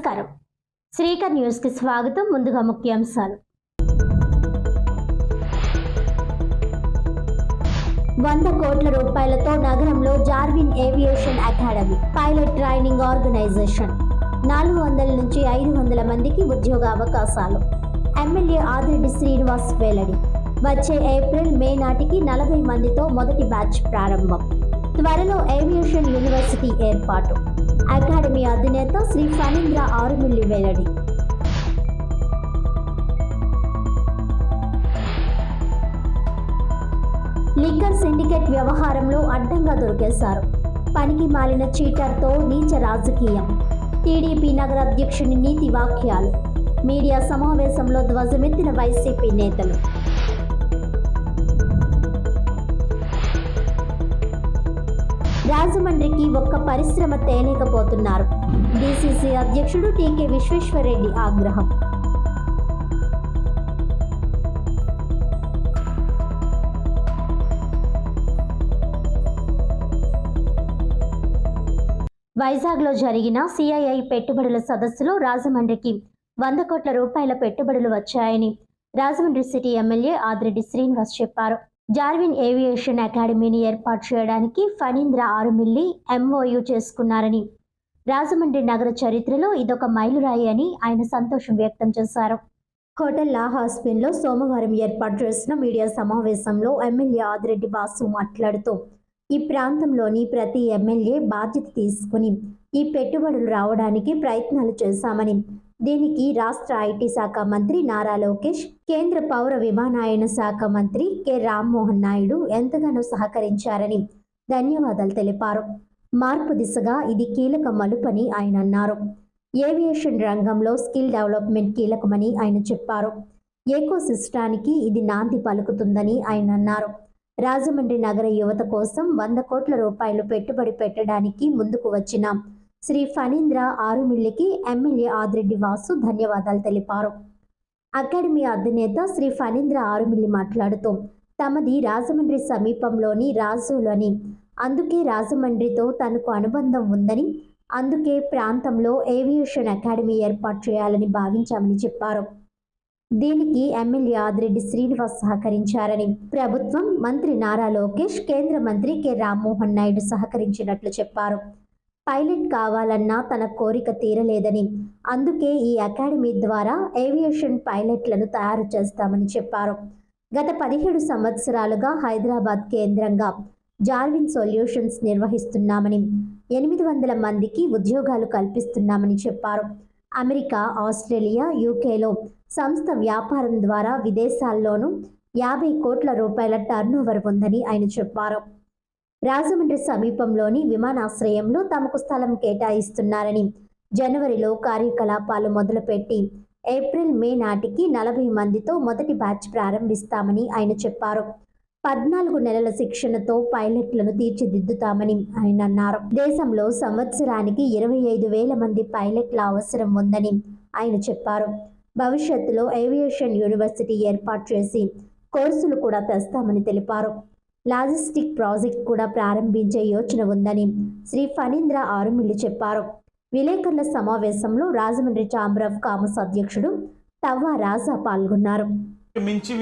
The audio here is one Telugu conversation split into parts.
నమస్కారం. శ్రీకర్ న్యూస్ కి స్వాగతం. ముందుగా ముఖ్యాంశాలు. 100 కోట్ల రూపాయలతో నగరంలో Jarvin aviation academy pilot training organisation. 400 నుంచి 500 మందికి ఉద్యోగ అవకాశాలు. ఎమ్మెల్యే ఆదిరెడ్డి శ్రీనివాస్ వెల్లడి. వచ్చే ఏప్రిల్ మే నాటికి 40 మందితో మొదటి బ్యాచ్ ప్రారంభం. త్వరలో ఏవియేషన్ యూనివర్సిటీ ఏర్పాటు. అకాడమీ అధినేత శ్రీ ఫణీంద్ర ఆరుమిల్లి వెల్లడి. లిక్కర్ సిండికేట్ వ్యవహారంలో అడ్డంగా దొరికేశారు. పనికి మాలిన చీటర్తో నీచ రాజకీయం. టీడీపీ నగర అధ్యక్షుని నీతి వాక్యాలు. మీడియా సమావేశంలో ధ్వజమెత్తిన వైసీపీ నేతలు. రాజమండ్రికి ఒక్క పరిశ్రమ తేలేకపోతున్నారు. డీసీసీ అధ్యక్షుడు టీకే విశ్వేశ్వరరెడ్డి ఆగ్రహం. వైజాగ్లో జరిగిన సిఐఐ పెట్టుబడుల సదస్సులో రాజమండ్రికి 100 కోట్ల రూపాయల పెట్టుబడులు వచ్చాయని రాజమండ్రి సిటీ ఎమ్మెల్యే ఆదిరెడ్డి శ్రీనివాస్ చెప్పారు. జార్విన్ ఏవియేషన్ అకాడమీని ఏర్పాటు చేయడానికి ఫణీంద్ర ఆరుమిల్లి ఎంఓయూ చేసుకున్నారని, రాజమండ్రి నగర చరిత్రలో ఇదొక మైలురాయి అని ఆయన సంతోషం వ్యక్తం చేశారు. హోటల్ లా హాస్పిన్లో సోమవారం ఏర్పాటు చేసిన మీడియా సమావేశంలో ఎమ్మెల్యే ఆదిరెడ్డి బాసు మాట్లాడుతూ, ఈ ప్రాంతంలోని ప్రతి ఎమ్మెల్యే బాధ్యత తీసుకుని ఈ పెట్టుబడులు రావడానికి ప్రయత్నాలు చేశామని, దీనికి రాష్ట్ర ఐటీ శాఖ మంత్రి నారా లోకేష్, కేంద్ర పౌర విమానయాన శాఖ మంత్రి కె రామ్మోహన్ నాయుడు ఎంతగానో సహకరించారని ధన్యవాదాలు తెలిపారు. మార్పు దిశగా ఇది కీలక మలుపని ఆయన అన్నారు. ఏవియేషన్ రంగంలో స్కిల్ డెవలప్మెంట్ కీలకమని ఆయన చెప్పారు. ఎకోసిస్టానికి ఇది నాంది పలుకుతుందని ఆయన అన్నారు. రాజమండ్రి నగర యువత కోసం 100 కోట్ల రూపాయలు పెట్టుబడి పెట్టడానికి ముందుకు వచ్చిన శ్రీ ఫణీంద్ర ఆరుమిల్లికి ఎమ్మెల్యే ఆదిరెడ్డి వాసు ధన్యవాదాలు తెలిపారు. అకాడమీ అధినేత శ్రీ ఫణీంద్ర ఆరుమిల్లి మాట్లాడుతూ, తమది రాజమండ్రి సమీపంలోని రాజోలు అని, అందుకే రాజమండ్రితో తనకు అనుబంధం ఉందని, అందుకే ప్రాంతంలో ఏవియేషన్ అకాడమీ ఏర్పాటు చేయాలని భావించామని చెప్పారు. దీనికి ఎమ్మెల్యే ఆదిరెడ్డి శ్రీనివాస్ సహకరించారని, ప్రభుత్వం, మంత్రి నారా లోకేష్, కేంద్ర మంత్రి కె రామ్మోహన్ నాయుడు సహకరించినట్లు చెప్పారు. పైలట్ కావాలన్నా తన కోరిక తీరలేదని, అందుకే ఈ అకాడమీ ద్వారా ఏవియేషన్ పైలట్లను తయారు చేస్తామని చెప్పారు. గత 17 సంవత్సరాలుగా హైదరాబాద్ కేంద్రంగా జార్విన్ సొల్యూషన్స్ నిర్వహిస్తున్నామని, 800 మందికి ఉద్యోగాలు కల్పిస్తున్నామని చెప్పారు. అమెరికా, ఆస్ట్రేలియా, యూకేలో సంస్థ వ్యాపారం ద్వారా విదేశాల్లోనూ 50 కోట్ల రూపాయల టర్నోవర్ ఉందని ఆయన చెప్పారు. రాజమండ్రి సమీపంలోని విమానాశ్రయంలో తమకు స్థలం కేటాయిస్తున్నారని, జనవరిలో కార్యకలాపాలు మొదలుపెట్టి ఏప్రిల్ మే నాటికి 40 మందితో మొదటి బ్యాచ్ ప్రారంభిస్తామని ఆయన చెప్పారు. 14 నెలల శిక్షణతో పైలట్లను తీర్చిదిద్దుతామని ఆయన అన్నారు. దేశంలో సంవత్సరానికి 25,000 మంది పైలట్ల అవసరం ఉందని ఆయన చెప్పారు. భవిష్యత్తులో ఏవియేషన్ యూనివర్సిటీ ఏర్పాటు చేసి కోర్సులు కూడా తెస్తామని తెలిపారు. లాజిస్టిక్ ప్రాజెక్ట్ కూడా ప్రారంభించే యోచన ఉందని శ్రీ ఫణీంద్ర ఆరుమిల్లి చెప్పారు. విలేకరుల సమావేశంలో రాజమండ్రి ఛాంబర్ ఆఫ్ కామర్స్ అధ్యక్షుడు తవ్వ రాజా పాల్గొన్నారు. మించి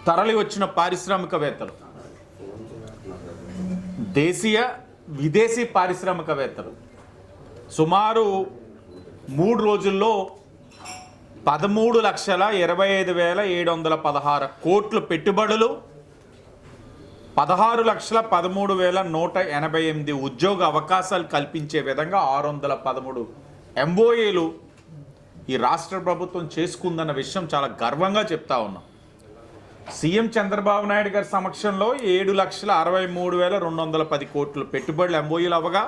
తరలి వచ్చిన పారిశ్రామికవేత్తలు, దేశీయ విదేశీ పారిశ్రామికవేత్తలు సుమారు 3 రోజుల్లో 13,25,716 కోట్లు పెట్టుబడులు, 16,13,188 ఉద్యోగ అవకాశాలు కల్పించే విధంగా 613 ఎంఓఏలు ఈ రాష్ట్ర ప్రభుత్వం చేసుకుందన్న విషయం చాలా గర్వంగా చెప్తా ఉన్నాం. సీఎం చంద్రబాబు నాయుడు గారి సమక్షంలో 7,63,210 కోట్లు పెట్టుబడులు ఎంఓఏలు అవ్వగా,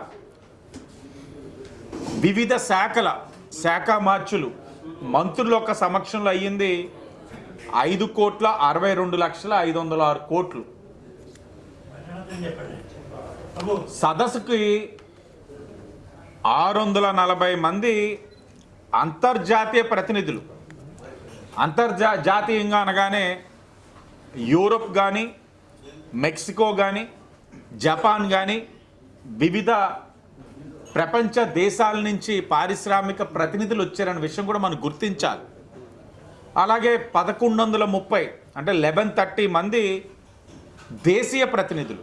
వివిధ శాఖ మార్చులు మంత్రుల యొక్క సమక్షంలో అయ్యింది 5,62,506 కోట్లు. సదస్సుకి 640 మంది అంతర్జాతీయ ప్రతినిధులు, జాతీయంగా అనగానే యూరోప్ కానీ, మెక్సికో కానీ, జపాన్ కానీ, వివిధ ప్రపంచ దేశాల నుంచి పారిశ్రామిక ప్రతినిధులు వచ్చారన్న విషయం కూడా మనం గుర్తించాలి. అలాగే 1130 అంటే 1130 మంది దేశీయ ప్రతినిధులు.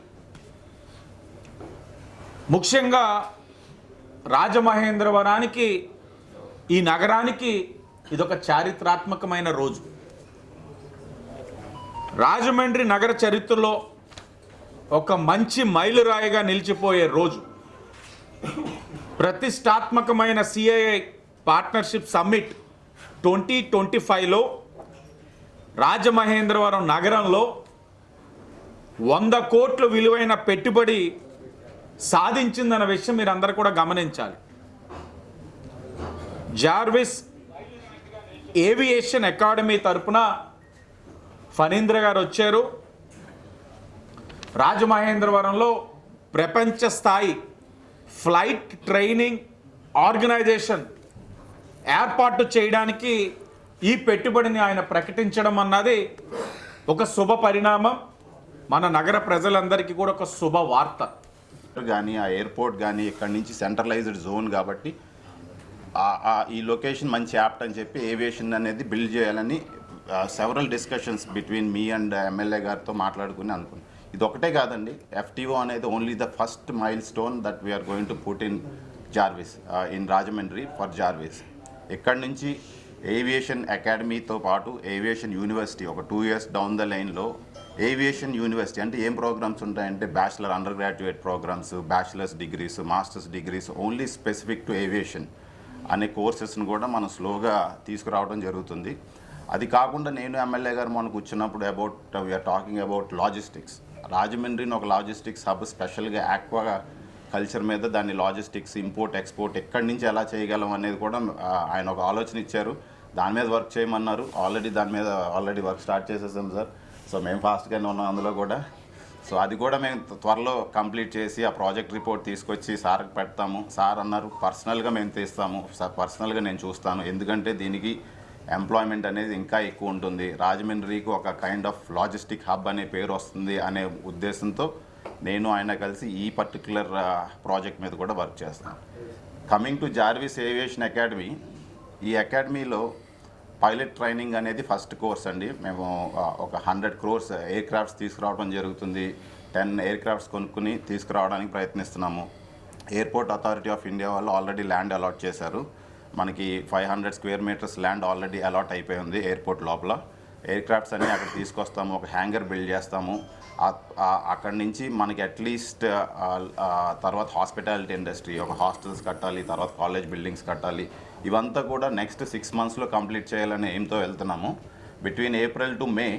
ముఖ్యంగా రాజమహేంద్రవరానికి, ఈ నగరానికి ఇదొక చారిత్రాత్మకమైన రోజు. రాజమండ్రి నగర చరిత్రలో ఒక మంచి మైలురాయిగా నిలిచిపోయే రోజు. ప్రతిష్టాత్మకమైన సిఐఐ పార్ట్నర్షిప్ సమ్మిట్ 2025లో రాజమహేంద్రవరం నగరంలో 100 కోట్ల విలువైన పెట్టుబడి సాధించిందన్న విషయం మీరు అందరూ కూడా గమనించాలి. జార్విస్ ఏవియేషన్ అకాడమీ తరపున ఫణీంద్ర గారు వచ్చారు. రాజమహేంద్రవరంలో ప్రపంచ స్థాయి ఫ్లైట్ ట్రైనింగ్ ఆర్గనైజేషన్ ఏర్పాటు చేయడానికి ఈ పెట్టుబడిని ఆయన ప్రకటించడం అన్నది ఒక శుభ పరిణామం. మన నగర ప్రజలందరికీ కూడా ఒక శుభవార్త. కానీ ఆ ఎయిర్పోర్ట్ కానీ ఇక్కడి నుంచి సెంట్రలైజ్డ్ జోన్ కాబట్టి ఈ లొకేషన్ మంచి యాప్ట్ అని చెప్పి ఏవియేషన్ అనేది బిల్డ్ చేయాలని several discussions between me and MLA గారితో మాట్లాడుకుని అనుకున్నాను. ఇది ఒకటే కాదండి, FTO అనేది only the first milestone that we are going to put in Jarvis, in Rajahmundry for Jarvis. ఇక్కడి నుంచి ఏవియేషన్ అకాడమీతో పాటు ఏవియేషన్ యూనివర్సిటీ ఒక 2 years డౌన్ ద లైన్లో ఏవియేషన్ యూనివర్సిటీ అంటే ఏం ప్రోగ్రామ్స్ ఉంటాయంటే bachelor undergraduate programmes, bachelors degrees, masters degrees only specific to aviation అనే కోర్సెస్ని కూడా మనం స్లోగా తీసుకురావడం జరుగుతుంది. అది కాకుండా నేను ఎమ్మెల్యే గారు మనకు వచ్చినప్పుడు వీఆర్ టాకింగ్ అబౌట్ లాజిస్టిక్స్. రాజమండ్రిని ఒక లాజిస్టిక్స్ హబ్, స్పెషల్గా ఆక్వా కల్చర్ మీద దాన్ని లాజిస్టిక్స్, ఇంపోర్ట్ ఎక్స్పోర్ట్ ఎక్కడి నుంచి ఎలా చేయగలం అనేది కూడా ఆయన ఒక ఆలోచన ఇచ్చారు. దాని మీద వర్క్ చేయమన్నారు. దాని మీద ఆల్రెడీ వర్క్ స్టార్ట్ చేసేసాం సార్. సో మేము ఫాస్ట్గానే ఉన్నాం అందులో కూడా. సో అది కూడా మేము త్వరలో కంప్లీట్ చేసి ఆ ప్రాజెక్ట్ రిపోర్ట్ తీసుకొచ్చి సార్కి పెడతాము. సార్ అన్నారు పర్సనల్గా మేము తీస్తాము, సార్ పర్సనల్గా నేను చూస్తాను, ఎందుకంటే దీనికి ఎంప్లాయ్మెంట్ అనేది ఇంకా ఎక్కువ ఉంటుంది, రాజమండ్రికి ఒక కైండ్ ఆఫ్ లాజిస్టిక్ హబ్ అనే పేరు వస్తుంది అనే ఉద్దేశంతో నేను ఆయన కలిసి ఈ పర్టికులర్ ప్రాజెక్ట్ మీద కూడా వర్క్ చేస్తాను. Coming to Jarvis aviation academy, ఈ అకాడమీలో పైలట్ ట్రైనింగ్ అనేది ఫస్ట్ కోర్స్ అండి. మేము ఒక 100 crores ఎయిర్ క్రాఫ్ట్స్ తీసుకురావడం జరుగుతుంది. 10 ఎయిర్ క్రాఫ్ట్స్ కొనుక్కుని తీసుకురావడానికి ప్రయత్నిస్తున్నాము. ఎయిర్పోర్ట్ అథారిటీ ఆఫ్ ఇండియా వాళ్ళు ఆల్రెడీ ల్యాండ్ అలాట్ చేశారు. మనకి 500 square meters land already allot అయిపోయి ఉంది ఎయిర్పోర్ట్ లోపల. ఎయిర్ క్రాఫ్ట్స్ అన్నీ అక్కడ తీసుకొస్తాము, ఒక హ్యాంగర్ బిల్డ్ చేస్తాము. అక్కడి నుంచి మనకి అట్లీస్ట్ తర్వాత హాస్పిటాలిటీ ఇండస్ట్రీ, ఒక హాస్టల్స్ కట్టాలి, తర్వాత కాలేజ్ బిల్డింగ్స్ కట్టాలి. ఇవంతా కూడా నెక్స్ట్ 6 monthsలో కంప్లీట్ చేయాలనే ఎయిమ్తో వెళ్తున్నాము. బిట్వీన్ April to May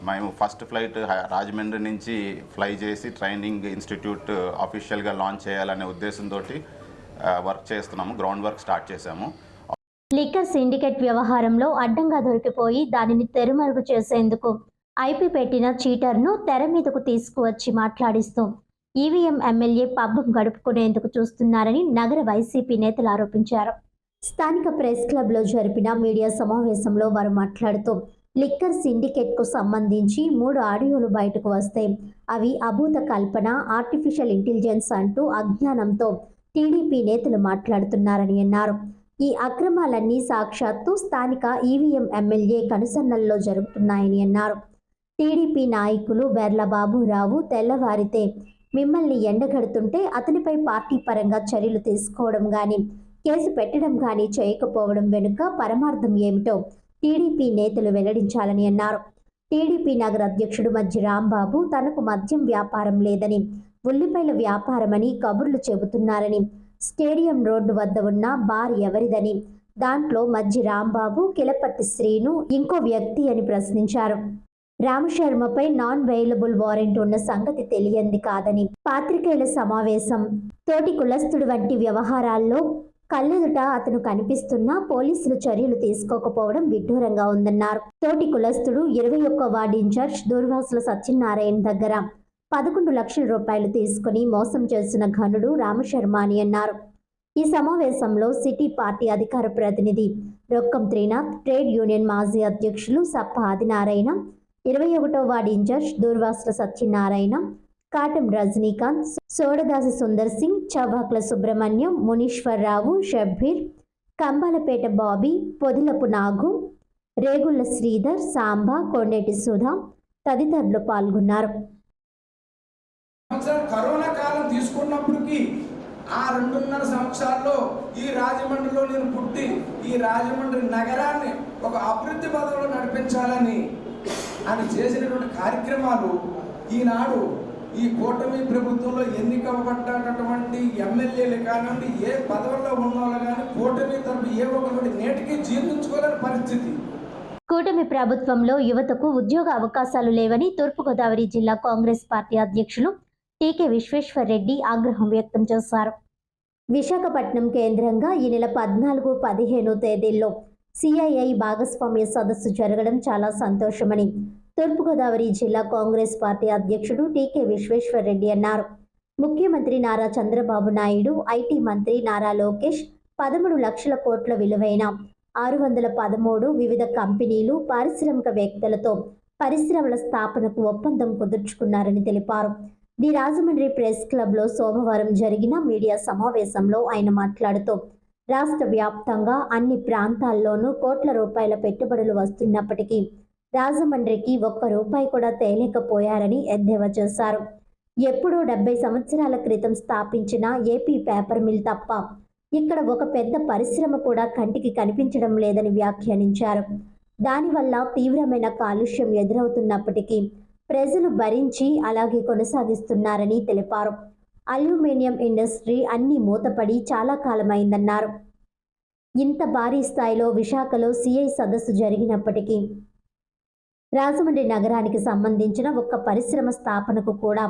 మేము ఫస్ట్ ఫ్లైట్ రాజమండ్రి నుంచి ఫ్లై చేసి ట్రైనింగ్ ఇన్స్టిట్యూట్ అఫీషియల్గా లాంచ్ చేయాలనే ఉద్దేశంతో వర్క్ చేస్తున్నాము. గ్రౌండ్ వర్క్ స్టార్ట్ చేశాము. లిక్కర్ సిండికేట్ వ్యవహారంలో అడ్డంగా దొరికిపోయి దానిని తెరమరుగు చేసేందుకు ఐపీ పెట్టిన చీటర్ను తెర మీదకు తీసుకువచ్చి మాట్లాడిస్తూ ఈవీఎం ఎమ్మెల్యే పబ్బం గడుపుకునేందుకు చూస్తున్నారని నగర వైసీపీ నేతలు ఆరోపించారు. స్థానిక ప్రెస్ క్లబ్లో జరిపిన మీడియా సమావేశంలో వారు మాట్లాడుతూ లిక్కర్ సిండికేట్కు సంబంధించి 3 ఆడియోలు బయటకు వస్తే అవి అభూత కల్పన, ఆర్టిఫిషియల్ ఇంటెలిజెన్స్ అంటూ అజ్ఞానంతో టీడీపీ నేతలు మాట్లాడుతున్నారని అన్నారు. ఈ అక్రమాలన్నీ సాక్షాత్తు స్థానిక ఈవీఎం ఎమ్మెల్యే కనుసన్నల్లో జరుగుతున్నాయని అన్నారు. టీడీపీ నాయకులు బెర్ల బాబురావు తెల్లవారితే మిమ్మల్ని ఎండగడుతుంటే అతనిపై పార్టీ పరంగా చర్యలు తీసుకోవడం కానీ, కేసు పెట్టడం కానీ చేయకపోవడం వెనుక పరమార్థం ఏమిటో టీడీపీ నేతలు వెల్లడించాలని అన్నారు. టీడీపీ నగర అధ్యక్షుడు మజ్జి రాంబాబు తనకు మద్యం వ్యాపారం లేదని, ఉల్లిపాయల వ్యాపారమని కబుర్లు చెబుతున్నారని, స్టేడియం రోడ్డు వద్ద ఉన్న బార్ ఎవరిదని, దాంట్లో మజ్జి రాంబాబు, కిలపర్తి శ్రీను ఇంకో వ్యక్తి అని ప్రశ్నించారు. రామశర్మపై నాన్ బెయిలబుల్ వారెంట్ ఉన్న సంగతి తెలియంది కాదని, పాత్రికేయుల సమావేశం, తోటి కులస్తుడు వంటి వ్యవహారాల్లో కళ్ళెదుట అతను కనిపిస్తున్నా పోలీసులు చర్యలు తీసుకోకపోవడం విడ్డూరంగా ఉందన్నారు. తోటి కులస్తుడు 21వ వార్డు ఇన్ఛార్జ్ దూర్వాసుల సత్యనారాయణ దగ్గర 11 లక్షల రూపాయలు తీసుకుని మోసం చేసిన ఘనుడు రామశర్మ అని అన్నారు. ఈ సమావేశంలో సిటీ పార్టీ అధికార ప్రతినిధి రొక్కం త్రినాథ్, ట్రేడ్ యూనియన్ మాజీ అధ్యక్షులు సప్ప ఆదినారాయణ, 21వ వార్డు ఇన్ఛార్జ్ దూర్వాసుల సత్యనారాయణ, కాటం రజనీకాంత్, సోడదాసి సుందర్ సింగ్, చవ్వాక్ల సుబ్రహ్మణ్యం, మునీశ్వరరావు, షబ్బీర్, కంబాలపేట బాబీ, పొదిలపు నాగు, రేగుళ్ల శ్రీధర్, సాంబా, కొండేటి సుధా తదితరులు పాల్గొన్నారు. కరోనా కాలం తీసుకున్నప్పటికీ ఆ 2.5 సంవత్సరాల్లో ఈ రాజమండ్రిలో నేను పుట్టి ఈ రాజమండ్రి నగరాన్ని ఒక అభివృద్ధి పదంలో నడిపించాలని ఆయన చేసినటువంటి కార్యక్రమాలు ఈనాడు ఈ కూటమి ప్రభుత్వంలో ఎన్నికబడ్డటువంటి ఎమ్మెల్యేలు కానివ్వండి, ఏ పదవుల్లో ఉన్నవాళ్ళు కానీ కూటమి తరపు ఏ ఒక్కటి నేటికి జీర్ణించుకోలేని పరిస్థితి. కూటమి ప్రభుత్వంలో యువతకు ఉద్యోగ అవకాశాలు లేవని తూర్పుగోదావరి జిల్లా కాంగ్రెస్ పార్టీ అధ్యక్షులు టీకే విశ్వేశ్వర్ రెడ్డి ఆగ్రహం వ్యక్తం చేశారు. విశాఖపట్నం కేంద్రంగా ఈ నెల 14, 15 తేదీల్లో సిఐఐ భాగస్వామ్య సదస్సు జరగడం చాలా సంతోషమని తూర్పుగోదావరి జిల్లా కాంగ్రెస్ పార్టీ అధ్యక్షుడు టీకే విశ్వేశ్వర్ రెడ్డి అన్నారు. ముఖ్యమంత్రి నారా చంద్రబాబు నాయుడు, ఐటీ మంత్రి నారా లోకేష్ 13 లక్షల కోట్ల విలువైన 613 వివిధ కంపెనీలు, పారిశ్రామికవేత్తలతో పరిశ్రమల స్థాపనకు ఒప్పందం కుదుర్చుకున్నారని తెలిపారు. ది రాజమండ్రి ప్రెస్ క్లబ్లో సోమవారం జరిగిన మీడియా సమావేశంలో ఆయన మాట్లాడుతూ రాష్ట్ర వ్యాప్తంగా అన్ని ప్రాంతాల్లోనూ కోట్ల రూపాయల పెట్టుబడులు వస్తున్నప్పటికీ రాజమండ్రికి ₹1 కూడా తేలేకపోయారని ఎద్దేవా చేశారు. ఎప్పుడో 70 సంవత్సరాల క్రితం స్థాపించిన ఏపీ పేపర్ మిల్ తప్ప ఇక్కడ ఒక పెద్ద పరిశ్రమ కూడా కంటికి కనిపించడం లేదని వ్యాఖ్యానించారు. దానివల్ల తీవ్రమైన కాలుష్యం ఎదురవుతున్నప్పటికీ ప్రజలు భరించి అలాగే కొనసాగిస్తున్నారని తెలిపారు. అల్యూమినియం ఇండస్ట్రీ అన్ని మూతపడి చాలా కాలమైందన్నారు. ఇంత భారీ స్థాయిలో విశాఖలో సిఐ సదస్సు జరిగినప్పటికీ రాజమండ్రి నగరానికి సంబంధించిన ఒక్క పరిశ్రమ స్థాపనకు కూడా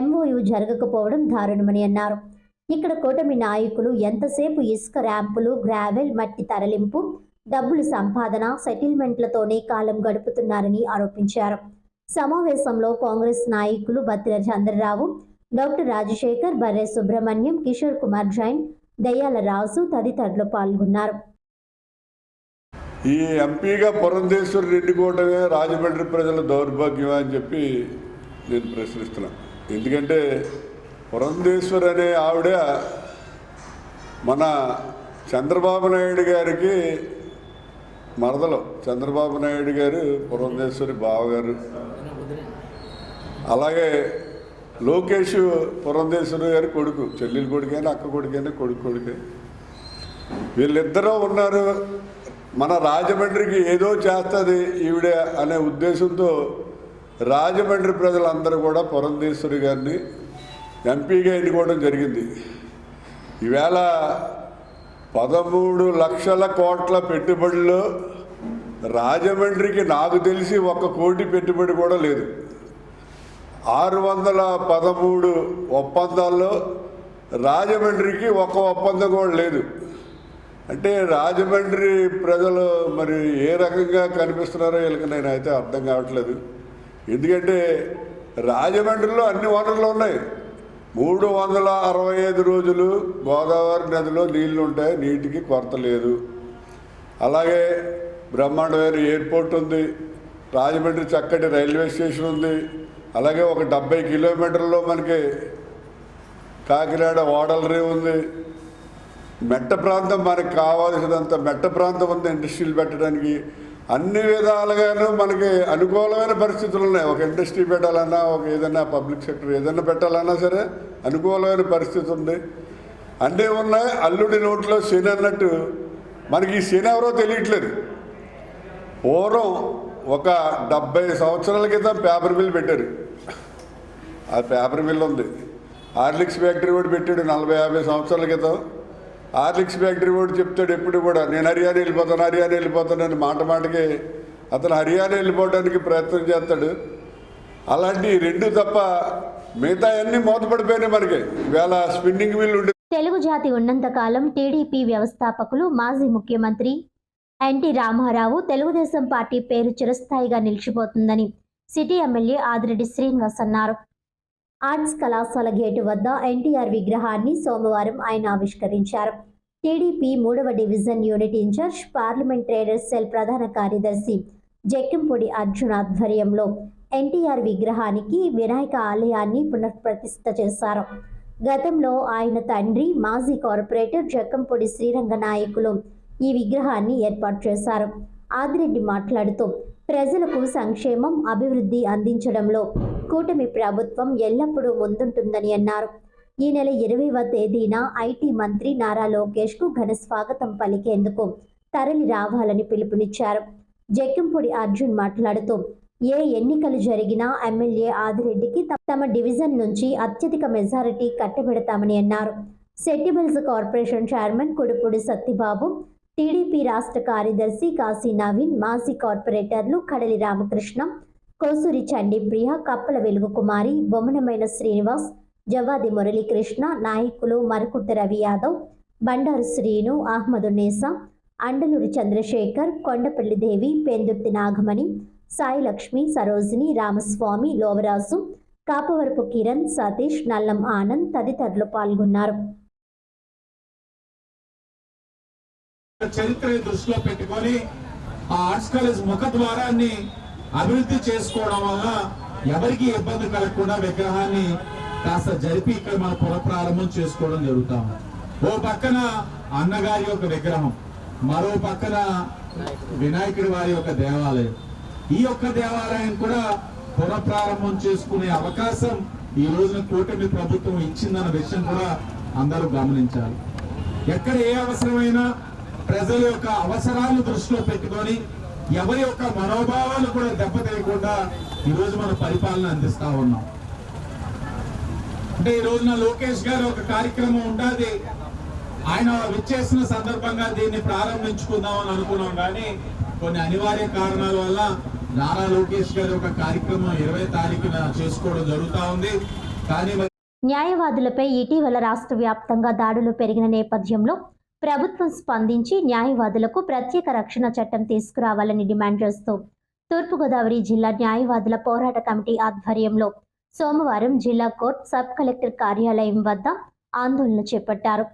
MOU జరగకపోవడం దారుణమని అన్నారు. ఇక్కడ కూటమి నాయకులు ఎంతసేపు ఇసుక ర్యాంపులు, గ్రావెల్, మట్టి తరలింపు, డబ్బులు సంపాదన, సెటిల్మెంట్లతోనే కాలం గడుపుతున్నారని ఆరోపించారు. సమావేశంలో కాంగ్రెస్ నాయకులు బత్తిల చంద్రరావు, డాక్టర్ రాజశేఖర్, బర్రె సుబ్రహ్మణ్యం, కిషోర్ కుమార్ జైన్, దయ్యాల రాజు తదితరులు పాల్గొన్నారు. ఈ ఎంపీగా పురంధేశ్వరి ఎన్నుకోవటమే రాజమండ్రి ప్రజల దౌర్భాగ్యం అని చెప్పి నేను ప్రశ్నిస్తున్నాను. ఎందుకంటే పురంధేశ్వరి అనే ఆవిడ మన చంద్రబాబు నాయుడు గారికి మరదలు. చంద్రబాబు నాయుడు గారు పురంధేశ్వరి బావగారు. అలాగే లోకేష్ పురంధేశ్వరి గారి కొడుకు, చెల్లెలు కొడుకైనా అక్క కొడుకైనా కొడుకే. వీళ్ళిద్దరూ ఉన్నారు. మన రాజమండ్రికి ఏదో చేస్తుంది ఈవిడ అనే ఉద్దేశంతో రాజమండ్రి ప్రజలందరూ కూడా పురంధేశ్వరి గారిని ఎంపీగా ఎన్నుకోవడం జరిగింది. ఈవేళ 13 లక్షల కోట్ల పెట్టుబడుల్లో రాజమండ్రికి నాకు తెలిసి 1 కోటి పెట్టుబడి కూడా లేదు. 613 ఒప్పందాల్లో రాజమండ్రికి 1 ఒప్పందం కూడా లేదు. అంటే రాజమండ్రి ప్రజలు మరి ఏ రకంగా కనిపిస్తున్నారో వీళ్ళకి నేనైతే అర్థం కావట్లేదు. ఎందుకంటే రాజమండ్రిలో అన్ని వనరులు ఉన్నాయి. 365 రోజులు గోదావరి నదిలో నీళ్లు ఉంటాయి, నీటికి కొరత లేదు. అలాగే బ్రహ్మాండమైన ఎయిర్పోర్ట్ ఉంది, రాజమండ్రి చక్కటి రైల్వే స్టేషన్ ఉంది. అలాగే ఒక 70 కిలోమీటర్లో మనకి కాకినాడ ఓడలరీ ఉంది. మెట్ట ప్రాంతం మనకు కావాల్సినంత మెట్ట ప్రాంతం ఉంది ఇండస్ట్రీలు పెట్టడానికి. అన్ని విధాలుగాను మనకి అనుకూలమైన పరిస్థితులు ఉన్నాయి. ఒక ఇండస్ట్రీ పెట్టాలన్నా, ఒక ఏదైనా పబ్లిక్ సెక్టర్ ఏదైనా పెట్టాలన్నా సరే అనుకూలమైన పరిస్థితి ఉంది. అన్నీ ఉన్నాయి. అల్లుడి నోట్లో శని అన్నట్టు మనకి ఈ శని ఎవరో తెలియట్లేదు. పూర్వం ఒక 70 సంవత్సరాల క్రితం పేపర్ మిల్ పెట్టారు. ఆ పేపర్ మిల్ ఉంది. హార్లిక్స్ ఫ్యాక్టరీ కూడా పెట్టాడు 40-50 సంవత్సరాల క్రితం. హార్లిక్స్ ఫ్యాక్టరీ కూడా చెప్తాడు ఎప్పుడు కూడా, నేను హర్యానా వెళ్ళిపోతానని మాటకి అతను హర్యానా వెళ్ళిపోవడానికి ప్రయత్నం చేస్తాడు. అలాంటి 2 తప్ప మిగతా అన్నీ మూతపడిపోయినాయి మనకి. ఇవాళ స్పిన్నింగ్ మిల్ ఉండే. తెలుగు జాతి ఉన్నంతకాలం టీడీపీ వ్యవస్థాపకులు మాజీ ముఖ్యమంత్రి ఎన్టీ రామారావు తెలుగుదేశం పార్టీ పేరు చిరస్థాయిగా నిలిచిపోతుందని సిటీ ఎమ్మెల్యే ఆదిరెడ్డి శ్రీనివాస్ అన్నారు. ఆర్ట్స్ కళాశాల గేటు వద్ద ఎన్టీఆర్ విగ్రహాన్ని సోమవారం ఆయన ఆవిష్కరించారు. టీడీపీ 3వ division unit incharge, parliament traders cell ప్రధాన కార్యదర్శి జక్కంపూడి అర్జున్ ఆధ్వర్యంలో ఎన్టీఆర్ విగ్రహానికి వినాయక ఆలయాన్ని పునఃప్రతిష్ఠ చేశారు. గతంలో ఆయన తండ్రి మాజీ కార్పొరేటర్ జక్కంపూడి శ్రీరంగ నాయకులు ఈ విగ్రహాన్ని ఏర్పాటు చేశారు. ఆదిరెడ్డి మాట్లాడుతూ ప్రజలకు సంక్షేమం, అభివృద్ధి అందించడంలో కూటమి ప్రభుత్వం ఎల్లప్పుడూ ముందుంటుందని అన్నారు. ఈ నెల 20వ తేదీన ఐటీ మంత్రి నారా లోకేష్కు ఘన స్వాగతం పలికేందుకు తరలి రావాలని పిలుపునిచ్చారు. జక్కంపూడి అర్జున్ మాట్లాడుతూ ఏ ఎన్నికలు జరిగినా ఎమ్మెల్యే ఆదిరెడ్డికి తమ డివిజన్ నుంచి అత్యధిక మెజారిటీ కట్టబెడతామని అన్నారు. సెట్టిబుల్స్ corporation chairman Kudupudi Satyababu, TDP రాష్ట్ర కార్యదర్శి కాశీ నవీన్, మాజీ కార్పొరేటర్లు కడలి రామకృష్ణ, కోసూరి చండీప్రియ, కప్పల వెలుగు కుమారి, బొమ్మనమైన శ్రీనివాస్, జవాది మురళీకృష్ణ, నాయకులు మరకుట్ట రవి యాదవ్, బండారు శ్రీను, అహ్మదు నేసా, అండలూరి చంద్రశేఖర్, కొండపల్లి దేవి, పెందుర్తి నాగమణి, సాయి లక్ష్మి, సరోజిని, రామస్వామి, లోవరాజు, కాపవరపు కిరణ్, సతీష్, నల్లం ఆనంద్ తదితరులు పాల్గొన్నారు. చరిత్ర దృష్టిలో పెట్టుకొని ఆ ఆర్ట్స్ కాలేజ్ ముఖద్వారాన్ని అభివృద్ధి చేసుకోవడం వల్ల ఎవరికి ఇబ్బంది కలగకుండా విగ్రహాన్ని కాస్త జరిపి ఇక్కడ మన పునఃప్రారంభం చేసుకోవడం జరుగుతాం. ఓ పక్కన అన్నగారి యొక్క విగ్రహం, మరో పక్కన వినాయకుడి వారి యొక్క దేవాలయం. ఈ యొక్క దేవాలయం కూడా పునఃప్రారంభం చేసుకునే అవకాశం ఈ రోజున కూటమి ప్రభుత్వం ఇచ్చిందన్న విషయం కూడా అందరూ గమనించాలి. ఎక్కడ ఏ అవసరమైనా ప్రజల యొక్క అవసరాలు దృష్టిలో పెట్టుకొని ఎవరి యొక్క మనోభావాలు కూడా దెబ్బతీయకుండా ఈరోజు మన పరిపాలన అందిస్తా ఉన్నాం. అంటే ఈ రోజున లోకేష్ గారు ఒక కార్యక్రమం ఉండాలి, ఆయన విచ్చేసిన సందర్భంగా దీన్ని ప్రారంభించుకుందామని అనుకున్నాం. కానీ కొన్ని అనివార్య కారణాల వల్ల నారా లోకేష్ గారి ఒక కార్యక్రమం 20వ తారీఖున చేసుకోవడం జరుగుతూ ఉంది. కానీ న్యాయవాదులపై ఇటీవల రాష్ట్ర వ్యాప్తంగా దాడులు పెరిగిన నేపథ్యంలో ప్రభుత్వం స్పందించి న్యాయవాదులకు ప్రత్యేక రక్షణ చట్టం తీసుకురావాలని డిమాండ్ చేస్తూ తూర్పుగోదావరి జిల్లా న్యాయవాదుల పోరాట కమిటీ ఆధ్వర్యంలో సోమవారం జిల్లా కోర్టు సబ్ కలెక్టర్ కార్యాలయం వద్ద ఆందోళన చేపట్టారు.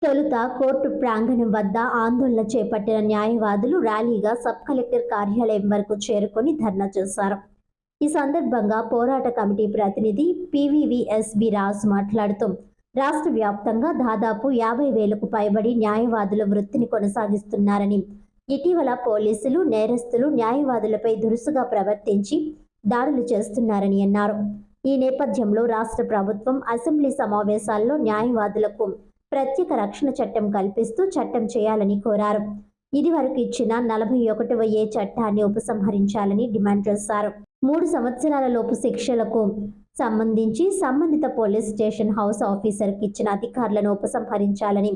తొలుత కోర్టు ప్రాంగణం వద్ద ఆందోళన చేపట్టిన న్యాయవాదులు ర్యాలీగా సబ్ కలెక్టర్ కార్యాలయం వరకు చేరుకొని ధర్నా చేశారు. ఈ సందర్భంగా పోరాట కమిటీ ప్రతినిధి పివివిఎస్బి రాజు మాట్లాడుతూ రాష్ట్ర వ్యాప్తంగా దాదాపు 50,000కు పైబడి న్యాయవాదుల వృత్తిని కొనసాగిస్తున్నారని, ఇటీవల పోలీసులు నేరస్తులు న్యాయవాదులపై దురుసుగా ప్రవర్తించి దాడులు చేస్తున్నారని అన్నారు. ఈ నేపథ్యంలో రాష్ట్ర ప్రభుత్వం అసెంబ్లీ సమావేశాల్లో న్యాయవాదులకు ప్రత్యేక రక్షణ చట్టం కల్పిస్తూ చట్టం చేయాలని కోరారు. ఇదివరకు ఇచ్చిన 41వ ఏ చట్టాన్ని ఉపసంహరించాలని డిమాండ్ చేశారు. 3 సంవత్సరాల లోపు శిక్షలకు సంబంధించి సంబంధిత పోలీస్ స్టేషన్ హౌస్ ఆఫీసర్కి ఇచ్చిన అధికారులను ఉపసంహరించాలని,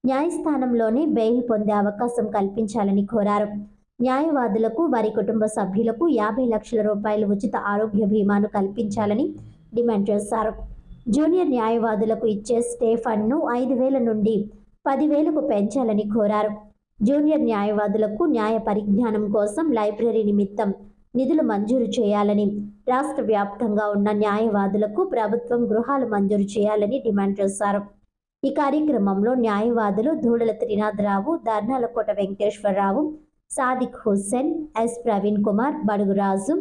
న్యాయస్థానంలోనే బెయిల్ పొందే అవకాశం కల్పించాలని కోరారు. న్యాయవాదులకు వారి కుటుంబ సభ్యులకు 50 లక్షల రూపాయల ఉచిత ఆరోగ్య బీమాను కల్పించాలని డిమాండ్ చేశారు. జూనియర్ న్యాయవాదులకు ఇచ్చే స్టే ఫండ్ను 5,000 నుండి 10,000కు పెంచాలని కోరారు. జూనియర్ న్యాయవాదులకు న్యాయ పరిజ్ఞానం కోసం లైబ్రరీ నిమిత్తం నిధులు మంజూరు చేయాలని, రాష్ట్ర వ్యాప్తంగా ఉన్న న్యాయవాదులకు ప్రభుత్వం గృహాలు మంజూరు చేయాలని డిమాండ్ చేశారు. ఈ కార్యక్రమంలో న్యాయవాదులు దూడల త్రినాథరావు, దర్నాలకోట వెంకటేశ్వరరావు, సాదిక్ హుస్సేన్, ఎస్ ప్రవీణ్ కుమార్, బడుగురాజు,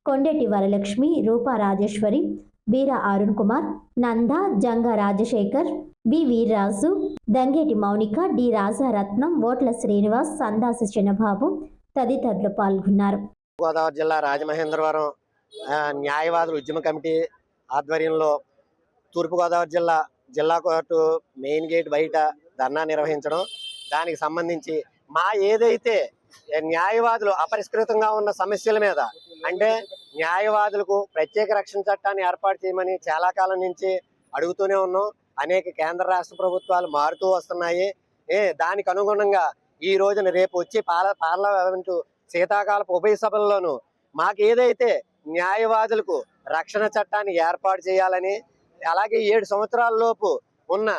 కొండేటి వరలక్ష్మి, రూపా రాజేశ్వరి, బీరా అరుణ్ కుమార్, నంద, జంగా రాజశేఖర్, బి వీర్రాజు, దంగేటి మౌనిక, డి రాజారత్నం, ఓట్ల శ్రీనివాస్, సందాసి చిన్నబాబు తదితరులు పాల్గొన్నారు. గోదావరి జిల్లా రాజమహేంద్రవరం న్యాయవాదుల ఉద్యమ కమిటీ ఆధ్వర్యంలో తూర్పుగోదావరి జిల్లా కోర్టు మెయిన్ గేట్ బయట ధర్నా నిర్వహించడం, దానికి సంబంధించి మా ఏదైతే న్యాయవాదులు అపరిష్కృతంగా ఉన్న సమస్యల మీద, అంటే న్యాయవాదులకు ప్రత్యేక రక్షణ చట్టాన్ని ఏర్పాటు చేయమని చాలా కాలం నుంచి అడుగుతూనే ఉన్నాం. అనేక కేంద్ర రాష్ట్ర ప్రభుత్వాలు మారుతూ వస్తున్నాయి. దానికి అనుగుణంగా ఈ రోజున రేపు వచ్చి పార్లమెంటు శీతాకాలపు ఉభయ సభల్లోనూ మాకు ఏదైతే న్యాయవాదులకు రక్షణ చట్టాన్ని ఏర్పాటు చేయాలని, అలాగే 7 సంవత్సరాల లోపు ఉన్న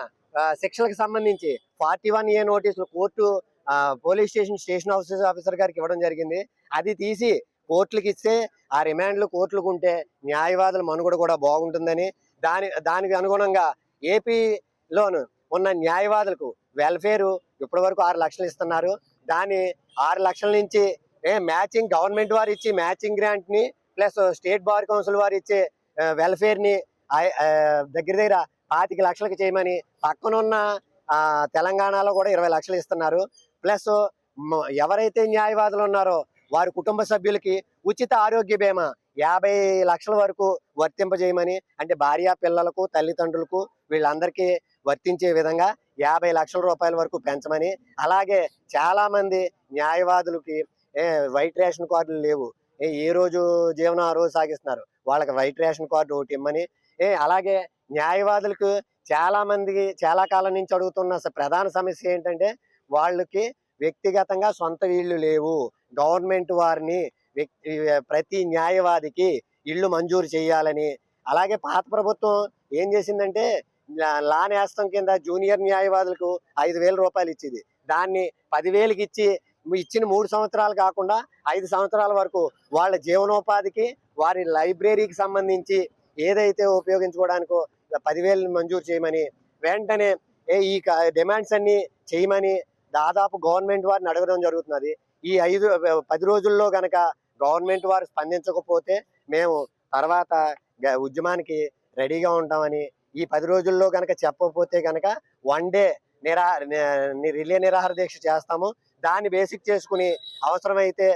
శిక్షలకు సంబంధించి 41A నోటీసులు కోర్టు పోలీస్ స్టేషన్ ఆఫీసర్ గారికి ఇవ్వడం జరిగింది. అది తీసి కోర్టులకు ఇస్తే ఆ రిమాండ్లు కోర్టులకు ఉంటే న్యాయవాదుల మనుగడ కూడా బాగుంటుందని, దానికి అనుగుణంగా ఏపీలోను ఉన్న న్యాయవాదులకు వెల్ఫేరు ఇప్పటి వరకు 6 లక్షలు ఇస్తున్నారు. దాని 6 లక్షల నుంచి మ్యాచింగ్ గవర్నమెంట్ వారు ఇచ్చి మ్యాచింగ్ గ్రాంట్ ని ప్లస్ స్టేట్ బార్ కౌన్సిల్ వారు ఇచ్చే వెల్ఫేర్ని దగ్గర 25 లక్షలకు చేయమని, పక్కనున్న తెలంగాణలో కూడా 20 లక్షలు ఇస్తున్నారు. ప్లస్ ఎవరైతే న్యాయవాదులు ఉన్నారో వారి కుటుంబ సభ్యులకి ఉచిత ఆరోగ్య బీమా 50 లక్షల వరకు వర్తింపజేయమని, అంటే భార్య పిల్లలకు తల్లిదండ్రులకు వీళ్ళందరికీ వర్తించే విధంగా 50 లక్షల రూపాయల వరకు పెంచమని, అలాగే చాలా మంది న్యాయవాదులకి వైట్ రేషన్ కార్డులు లేవు, ఏ రోజు జీవనం ఆ రోజు సాగిస్తున్నారు, వాళ్ళకి వైట్ రేషన్ కార్డు ఒకటి ఇమ్మని, అలాగే న్యాయవాదులకు చాలా మందికి చాలా కాలం నుంచి అడుగుతున్న ప్రధాన సమస్య ఏంటంటే వాళ్ళకి వ్యక్తిగతంగా సొంత ఇళ్ళు లేవు. గవర్నమెంట్ వారిని ప్రతి న్యాయవాదికి ఇళ్ళు మంజూరు చేయాలని, అలాగే పాత ప్రభుత్వం ఏం చేసిందంటే లా నేస్తం కింద జూనియర్ న్యాయవాదులకు 5,000 రూపాయలు ఇచ్చింది. దాన్ని 10,000కి ఇచ్చిన 3 సంవత్సరాలు కాకుండా 5 సంవత్సరాల వరకు వాళ్ళ జీవనోపాధికి వారి లైబ్రరీకి సంబంధించి ఏదైతే ఉపయోగించుకోవడానికో 10,000 మంజూరు చేయమని, వెంటనే ఈ డిమాండ్స్ అన్ని చేయమని దాదాపు గవర్నమెంట్ వారిని అడగడం జరుగుతున్నది. ఈ 10 రోజుల్లో గనక గవర్నమెంట్ వారు స్పందించకపోతే మేము తర్వాత ఉద్యమానికి రెడీగా ఉంటామని, ఈ 10 రోజుల్లో గనక చెప్పకపోతే గనక 1 డే రిలే నిరాహార దీక్ష చేస్తాము. దాన్ని బేసిక్ చేసుకుని అవసరమైతే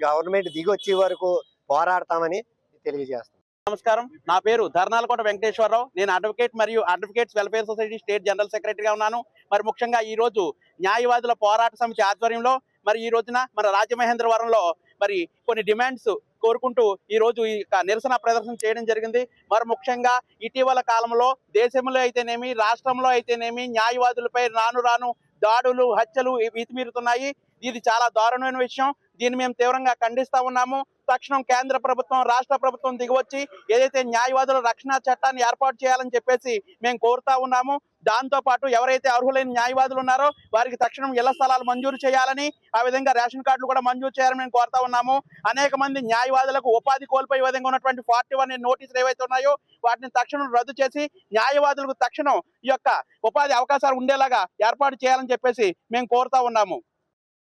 గవర్నమెంట్ దిగొచ్చే వరకు పోరాడతామని తెలియజేస్తాం. నమస్కారం, నా పేరు ధర్నాలకోట వెంకటేశ్వరరావు. నేను అడ్వకేట్ మరియు advocates welfare society state general సెక్రటరీగా ఉన్నాను. మరి ముఖ్యంగా ఈ రోజు న్యాయవాదుల పోరాట సమితి ఆధ్వర్యంలో మరి ఈ రోజున మన రాజమహేంద్రవరంలో మరి కొన్ని డిమాండ్స్ కోరుకుంటూ ఈ రోజు ఈ నిరసన ప్రదర్శన చేయడం జరిగింది. మరి ముఖ్యంగా ఇటీవల కాలంలో దేశంలో అయితేనేమి రాష్ట్రంలో అయితేనేమి న్యాయవాదులపై రాను దాడులు హత్యలు మితిమీరుతున్నాయి. ఇది చాలా దారుణమైన విషయం. దీన్ని మేము తీవ్రంగా ఖండిస్తా ఉన్నాము. తక్షణం కేంద్ర ప్రభుత్వం రాష్ట్ర ప్రభుత్వం దిగివచ్చి ఏదైతే న్యాయవాదుల రక్షణ చట్టాన్ని ఏర్పాటు చేయాలని చెప్పేసి మేము కోరుతా ఉన్నాము. దాంతో పాటు ఎవరైతే అర్హులైన న్యాయవాదులు ఉన్నారో వారికి తక్షణం ఇళ్ల స్థలాలు మంజూరు చేయాలని, ఆ విధంగా రేషన్ కార్డులు కూడా మంజూరు చేయాలని మేము కోరుతా ఉన్నాము. అనేక మంది న్యాయవాదులకు ఉపాధి కోల్పోయే విధంగా ఉన్నటువంటి 41 నోటీసులు ఏవైతే ఉన్నాయో వాటిని తక్షణం రద్దు చేసి న్యాయవాదులకు తక్షణం ఈ యొక్క ఉపాధి అవకాశాలు ఉండేలాగా ఏర్పాటు చేయాలని చెప్పేసి మేము కోరుతా ఉన్నాము.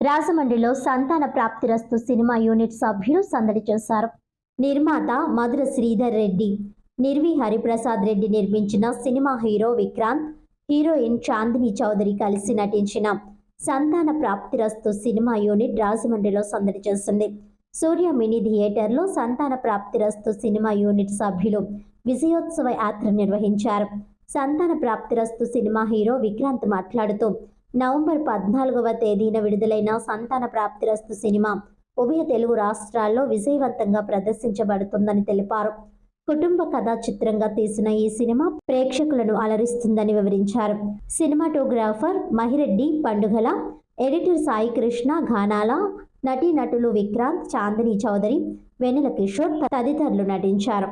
రాజమండ్రిలో సంతాన ప్రాప్తిరస్తు సినిమా యూనిట్ సభ్యులు సందడి చేశారు. నిర్మాత మధుర శ్రీధర్ రెడ్డి, నిర్వి హరిప్రసాద్ రెడ్డి నిర్మించిన సినిమా హీరో విక్రాంత్, హీరోయిన్ చాందిని చౌదరి కలిసి నటించిన సంతాన ప్రాప్తిరస్తు సినిమా యూనిట్ రాజమండ్రిలో సందడి చేసింది. సూర్య మినీ థియేటర్లో సంతాన ప్రాప్తిరస్తు సినిమా యూనిట్ సభ్యులు విజయోత్సవ యాత్ర నిర్వహించారు. సంతాన ప్రాప్తిరస్తు సినిమా హీరో విక్రాంత్ మాట్లాడుతూ, నవంబర్ 14వ తేదీన విడుదలైన సంతాన ప్రాప్తిరస్తు సినిమా ఉభయ తెలుగు రాష్ట్రాల్లో విజయవంతంగా ప్రదర్శించబడుతుందని తెలిపారు. కుటుంబ కథా చిత్రంగా తీసిన ఈ సినిమా ప్రేక్షకులను అలరిస్తుందని వివరించారు. సినిమాటోగ్రాఫర్ మహిరెడ్డి పండుగల, ఎడిటర్ సాయి కృష్ణ ఘానాల, నటీనటులు విక్రాంత్, చాందిని చౌదరి, వెన్నెల కిషోర్ తదితరులు నటించారు.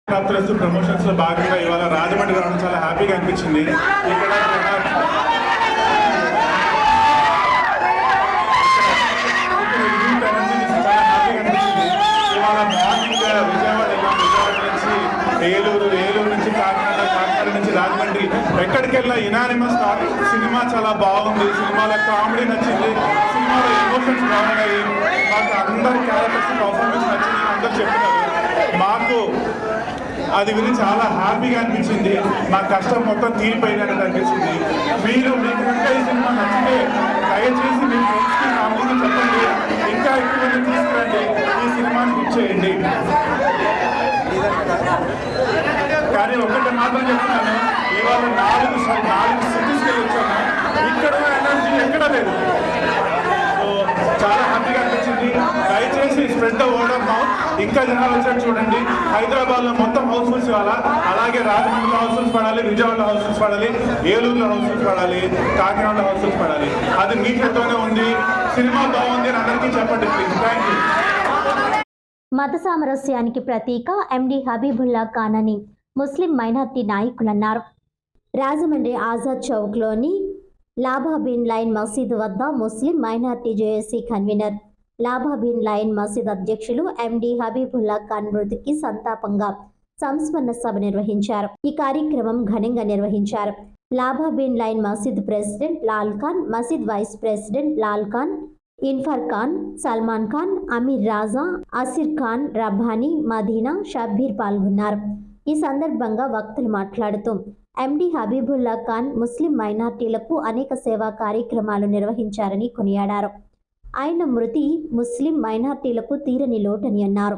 ప్రమోషన్స్ లో భాగంగా ఇవాళ రాజమండ్రి రావడం చాలా హ్యాపీగా అనిపించింది. ఇక్కడ ఇవాళ మార్నింగ్ విజయవాడ నుంచి ఏలూరు నుంచి కాకినాడ నుంచి రాజమండ్రి, ఎక్కడికి వెళ్ళినా యునానిమస్ సినిమా చాలా బాగుంది, సినిమాలో కామెడీ నచ్చింది, సినిమాలో ఎమోషన్స్ బాగున్నాయి, మాకు అందరి క్యారెక్టర్స్ పర్ఫార్మెన్స్ నచ్చింది అందరూ చెప్తున్నారు. మాకు అది విని చాలా హ్యాపీగా అనిపించింది. మా కష్టం మొత్తం తీరిపోయినట్టు అనిపించింది. మీకు కనుక ఈ సినిమా నచ్చితే దయచేసి మీ ఫ్రెండ్స్కి ఫ్యామిలీకి చెప్పండి, ఇంకా ఎక్కువ మంది తీసుకురండి, ఈ సినిమాని ఇచ్చేయండి. కానీ ఒకటి మాత్రం చెప్తున్నాను, ఇవాళ 4 సిటీస్కి వచ్చాను, ఇక్కడ ఎనర్జీ ఎక్కడ లేదు. సో చాలా హ్యాపీగా అనిపించింది. దయచేసి spread the word of mouth, ఇంకా జనాలు వచ్చారు చూడండి. హైదరాబాద్లో మొత్తం హౌస్ఫుల్స్ ఇవ్వాలా, అలాగే రాజమండ్రిలో హౌస్ఫుల్స్ పడాలి, విజయవాడలో హౌస్ఫుల్స్ పడాలి, ఏలూరులో హౌస్ఫుల్స్ పడాలి, కాకినాడలో హౌస్ఫుల్స్ పడాలి. అది మీ చేతిలోనే ఉంది. సినిమా బాగుంది అని అందరికీ చెప్పండి ప్లీజ్. Thank you. మత సామరస్యానికి ప్రతీక ఎండి హబీబుల్లా ఖాన్ అని ముస్లిం మైనార్టీ నాయకులన్నారు. రాజమండ్రి ఆజాద్ చౌక్లోని లాభాబిన్ లైన్ మసీదు వద్ద ముస్లిం మైనార్టీ జేఏసీ కన్వీనర్, లాభాబిన్ లైన్ మసీద్ అధ్యక్షులు ఎండి హబీబుల్లా ఖాన్ మృతికి సంతాపంగా సంస్మరణ సభ నిర్వహించారు. ఈ కార్యక్రమం ఘనంగా నిర్వహించారు. లాభాబిన్ లైన్ మసీద్ ప్రెసిడెంట్ లాల్ ఖాన్, మసీద్ వైస్ ప్రెసిడెంట్ లాల్ ఖాన్, ఇన్ఫర్ ఖాన్, సల్మాన్ ఖాన్, అమీర్ రాజా, అసిర్ ఖాన్, రబ్బానీ, మదీనా, షబ్బీర్ పాల్గొన్నారు. ఈ సందర్భంగా వక్తలు మాట్లాడుతూ ఎండి హబీబుల్లా ఖాన్ ముస్లిం మైనార్టీలకు అనేక సేవా కార్యక్రమాలు నిర్వహించారని కొనియాడారు. ఆయన మృతి ముస్లిం మైనార్టీలకు తీరని లోటని అన్నారు.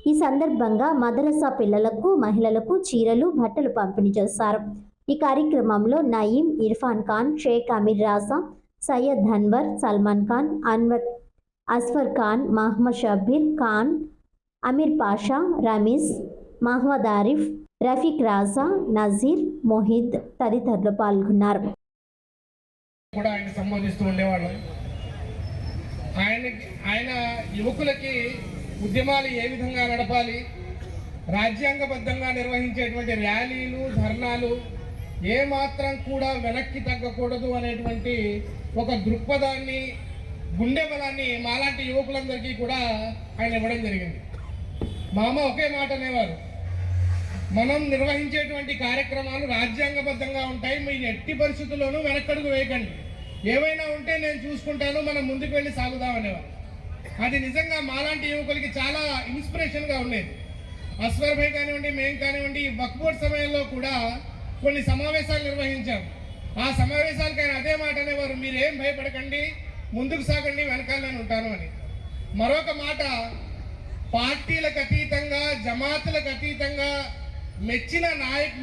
ఈ సందర్భంగా మదరసా పిల్లలకు, మహిళలకు చీరలు, బట్టలు పంపిణీ చేశారు. ఈ కార్యక్రమంలో నయీం, ఇర్ఫాన్ ఖాన్, షేక్ అమీర్ రాజా, సయ్యద్ అన్వర్, సల్మాన్ ఖాన్, అస్ఫర్ ఖాన్, మహమ్మద్ షబ్బీర్ ఖాన్, అమీర్ పాషా, రమీజ్, మహమ్మద్ ఆరిఫ్, రఫీక్ రాజా, నజీర్, మొహిద్ తదితరులు పాల్గొన్నారు. కూడా ఆయన సంబోధిస్తూ ఉండేవాళ్ళు. ఆయన యువకులకి ఉద్యమాలు ఏ విధంగా నడపాలి, రాజ్యాంగబద్ధంగా నిర్వహించేటువంటి ర్యాలీలు, ధర్నాలు ఏ మాత్రం కూడా వెనక్కి తగ్గకూడదు అనేటువంటి ఒక దృక్పథాన్ని, గుండె బలాన్ని మాలాంటి యువకులందరికీ కూడా ఆయన ఇవ్వడం జరిగింది. మా అమ్మ ఒకే మాట అనేవారు, మనం నిర్వహించేటువంటి కార్యక్రమాలు రాజ్యాంగబద్ధంగా ఉంటాయి, మీరు ఎట్టి పరిస్థితుల్లోనూ వెనక్కడుగు వేయకండి, ఏవైనా ఉంటే నేను చూసుకుంటాను, మనం ముందుకు వెళ్ళి సాగుదామనేవారు. అది నిజంగా మాలాంటి యువకులకి చాలా ఇన్స్పిరేషన్గా ఉండేది. అస్వర్ భాయ్ కానివ్వండి, మేము కానివ్వండి, వక్ఫ్ బోర్డ్ సమయంలో కూడా కొన్ని సమావేశాలు నిర్వహించాం. ఆ సమావేశాలకు ఆయన అదే మాట అనేవారు, మీరేం భయపడకండి, ముందుకు సాగండి, వెనకాల నేను ఉంటాను అని. మరొక మాట, పార్టీలకు అతీతంగా, జమాతులకు అతీతంగా మెచ్చిన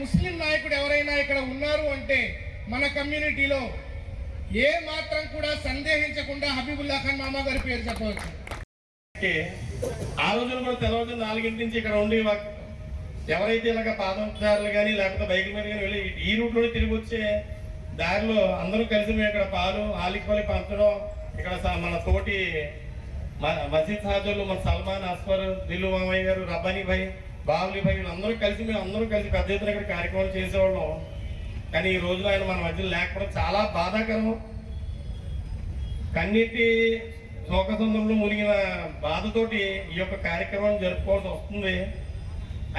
ముస్లిం నాయకుడు ఎవరైనా ఇక్కడ ఉన్నారు అంటే మన కమ్యూనిటీలో ఏ మాత్రం కూడా సందేహించకుండా హబీబుల్లా ఖాన్ మామా గారి పేరు చెప్పవచ్చు. ఆ రోజున కూడా తెల్లవారు 4 నుంచి ఇక్కడ ఉండి ఎవరైతే ఇలాగ పాదచారులు కానీ లేకపోతే బైక్ మీద కానీ వెళ్ళి ఈ రూట్లోనే తిరిగి వచ్చే దారిలో అందరూ కలిసి మేము ఇక్కడ పాలు ఆలికపల్లి పంచడం, ఇక్కడ మన తోటి మసీద్ హాజర్లు, మన సల్మాన్, అస్ఫర్, దిల్లు మామయ్య గారు, రబ్బానీ భాయ్, బాబులీ భాయ్, వీళ్ళందరూ కలిసి మేము అందరూ కలిసి పెద్ద ఎత్తున ఇక్కడ కార్యక్రమాలు చేసేవాళ్ళం. కానీ ఈ రోజులో ఆయన మన మధ్యలో లేకపోవడం చాలా బాధాకరం. కన్నీటి శోకసంద్రంలో మునిగిన బాధతోటి ఈ యొక్క కార్యక్రమాన్ని జరుపుకోవాల్సి వస్తుంది.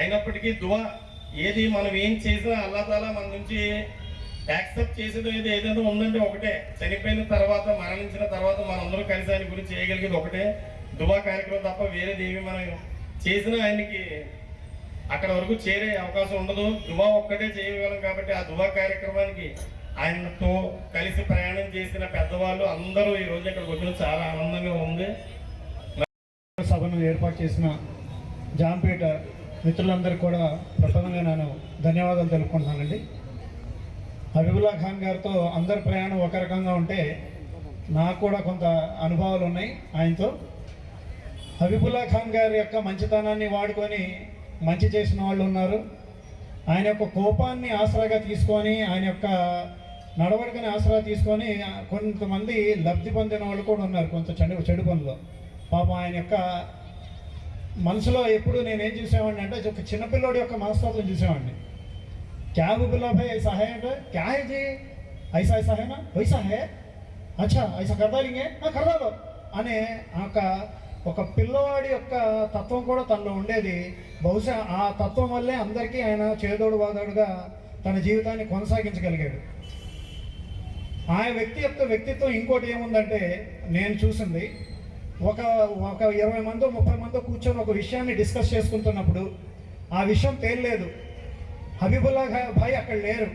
అయినప్పటికీ దువా, ఏది మనం ఏం చేసినా అల్లా తాలా మన నుంచి యాక్సెప్ట్ చేసేది ఏదైనా ఉందంటే ఒకటే, చనిపోయిన తర్వాత, మరణించిన తర్వాత మనందరూ కలిసి ఆయన గురించి చేయగలిగేది ఒకటే దువా కార్యక్రమం తప్ప వేరేది ఏమి మనం చేసినా ఆయనకి అక్కడ వరకు చేరే అవకాశం ఉండదు. దువా ఒక్కటే చేయగలం. కాబట్టి ఆ దువా కార్యక్రమానికి ఆయనతో కలిసి ప్రయాణం చేసిన పెద్దవాళ్ళు అందరూ ఈ రోజు ఇక్కడికి వచ్చిన చాలా ఆనందంగా ఉంది. సభను ఏర్పాటు చేసిన జాంపేట మిత్రులందరికీ కూడా ప్రథమంగా నేను ధన్యవాదాలు తెలుపుకుంటున్నానండి. హబీబుల్లా ఖాన్ గారితో అందరి ప్రయాణం ఒక రకంగా ఉంటే నాకు కూడా కొంత అనుభవాలు ఉన్నాయి ఆయనతో. హబీబుల్లా ఖాన్ గారి యొక్క మంచితనాన్ని వాడుకొని మంచి చేసిన వాళ్ళు ఉన్నారు. ఆయన యొక్క కోపాన్ని ఆసరాగా తీసుకొని, ఆయన యొక్క నడవడికని ఆసరా తీసుకొని కొంతమంది లబ్ధి పొందిన వాళ్ళు కూడా ఉన్నారు కొంత చెడు పనులు. పాపం ఆయన యొక్క మనసులో ఎప్పుడు నేనేం చూసేవాడిని అంటే ఒక చిన్నపిల్లోడి యొక్క మనస్తత్వం చూసేవాడిని. क्या हबीबुल्ला भाई ऐसा है बेटा, क्या है जी, ऐसा ऐसा है ना, वैसा है, अच्छा ऐसा कर देंगे, कर दो అనే ఒక పిల్లవాడి యొక్క తత్వం కూడా తనలో ఉండేది. బహుశా ఆ తత్వం వల్లే అందరికీ ఆయన చేదోడు వాదోడుగా తన జీవితాన్ని కొనసాగించగలిగాడు. ఆ వ్యక్తి యొక్క వ్యక్తిత్వం ఇంకోటి ఏముందంటే, నేను చూసింది ఒక 20 మందో 30 మందో కూర్చొని ఒక విషయాన్ని డిస్కస్ చేసుకుంటున్నప్పుడు ఆ విషయం తేలలేదు, హబీబుల్లా భాయ్ అక్కడ లేరు.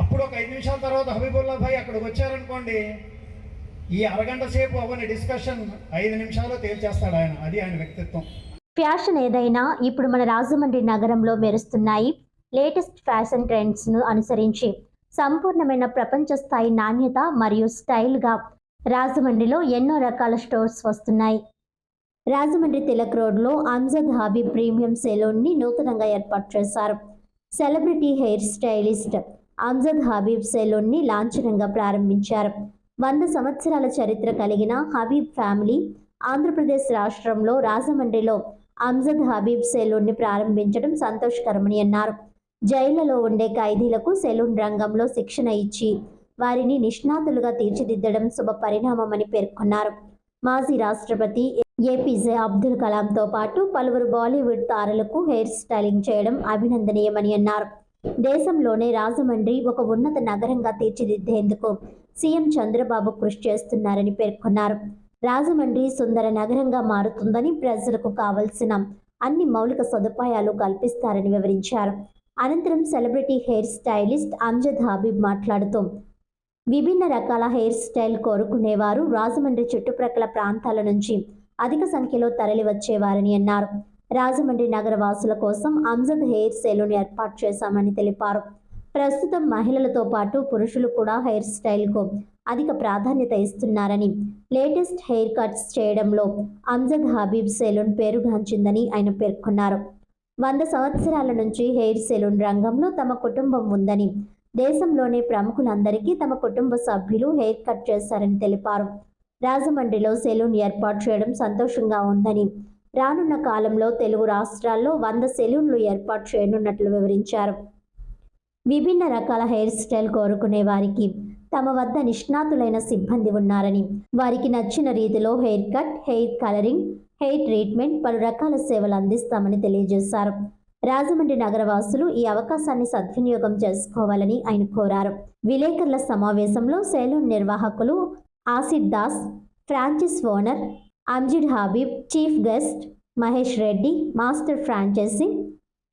అప్పుడు ఒక 5 నిమిషాల తర్వాత హబీబుల్లా భాయ్ అక్కడికి వచ్చారనుకోండి, ఈ అరగంట సేపు అవన్నీ డిస్కషన్ 5 నిమిషాల్లో తేల్చేస్తాడు ఆయన. అది ఆయన వ్యక్తిత్వం. ఫ్యాషన్ ఏదైనా ఇప్పుడు మన రాజమండ్రి నగరంలో మెరుస్తున్నాయి. లేటెస్ట్ ఫ్యాషన్ ట్రెండ్స్ను అనుసరించి సంపూర్ణమైన ప్రపంచ స్థాయి నాణ్యత మరియు స్టైల్గా రాజమండ్రిలో ఎన్నో రకాల స్టోర్స్ వస్తున్నాయి. రాజమండ్రి తిలక్ రోడ్లో అంజద్ హబీబ్ ప్రీమియం సెలూన్ని నూతనంగా ఏర్పాటు చేశారు. Celebrity hair stylist Amjad Habib సెలూన్ని లాంఛనంగా ప్రారంభించారు. 100 సంవత్సరాల చరిత్ర కలిగిన హబీబ్ ఫ్యామిలీ ఆంధ్రప్రదేశ్ రాష్ట్రంలో రాజమండ్రిలో అంజద్ హబీబ్ సెలూన్ని ప్రారంభించడం సంతోషకరమని అన్నారు. జైళ్లలో ఉండే ఖైదీలకు సెలూన్ రంగంలో శిక్షణ ఇచ్చి వారిని నిష్ణాతులుగా తీర్చిదిద్దడం శుభ పరిణామమని పేర్కొన్నారు. మాజీ రాష్ట్రపతి ఏపీజే అబ్దుల్ కలాంతో పాటు పలువురు బాలీవుడ్ తారలకు హెయిర్ స్టైలింగ్ చేయడం అభినందనీయమని అన్నారు. దేశంలోనే రాజమండ్రి ఒక ఉన్నత నగరంగా తీర్చిదిద్దేందుకు సీఎం చంద్రబాబు కృషి చేస్తున్నారని పేర్కొన్నారు. రాజమండ్రి సుందర నగరంగా మారుతుందని, ప్రజలకు కావలసిన అన్ని మౌలిక సదుపాయాలు కల్పిస్తారని వివరించారు. అనంతరం celebrity hair stylist Amjad Habib మాట్లాడుతూ విభిన్న రకాల హెయిర్ స్టైల్ కోరుకునేవారు రాజమండ్రి చుట్టుప్రక్కల ప్రాంతాల నుంచి అధిక సంఖ్యలో తరలి వచ్చేవారని అన్నారు. రాజమండ్రి నగర వాసుల కోసం అంజద్ హెయిర్ సెలూన్ ఏర్పాటు చేశామని తెలిపారు. ప్రస్తుతం మహిళలతో పాటు పురుషులు కూడా హెయిర్ స్టైల్కు అధిక ప్రాధాన్యత ఇస్తున్నారని, లేటెస్ట్ హెయిర్ కట్స్ చేయడంలో అంజద్ హబీబ్ సెలూన్ పేరుగాంచిందని ఆయన పేర్కొన్నారు. 100 సంవత్సరాల నుంచి హెయిర్ సెలూన్ రంగంలో తమ కుటుంబం ఉందని, దేశంలోనే ప్రముఖులందరికీ తమ కుటుంబ సభ్యులు హెయిర్ కట్ చేశారని తెలిపారు. రాజమండ్రిలో సెలూన్ ఏర్పాటు చేయడం సంతోషంగా ఉందని, రానున్న కాలంలో తెలుగు రాష్ట్రాల్లో 100 సెలూన్లు ఏర్పాటు చేయనున్నట్లు వివరించారు. విభిన్న రకాల హెయిర్ స్టైల్ కోరుకునే వారికి తమ వద్ద నిష్ణాతులైన సిబ్బంది ఉన్నారని, వారికి నచ్చిన రీతిలో hair cut, hair colouring, hair treatment, పలు రకాల సేవలు అందిస్తామని తెలియజేశారు. రాజమండ్రి నగరవాసులు ఈ అవకాశాన్ని సద్వినియోగం చేసుకోవాలని ఆయన కోరారు. విలేకరుల సమావేశంలో సెలూన్ నిర్వాహకులు ఆసిడ్ Das, franchise owner Amjad Habib, chief guest Mahesh Reddy, master franchisee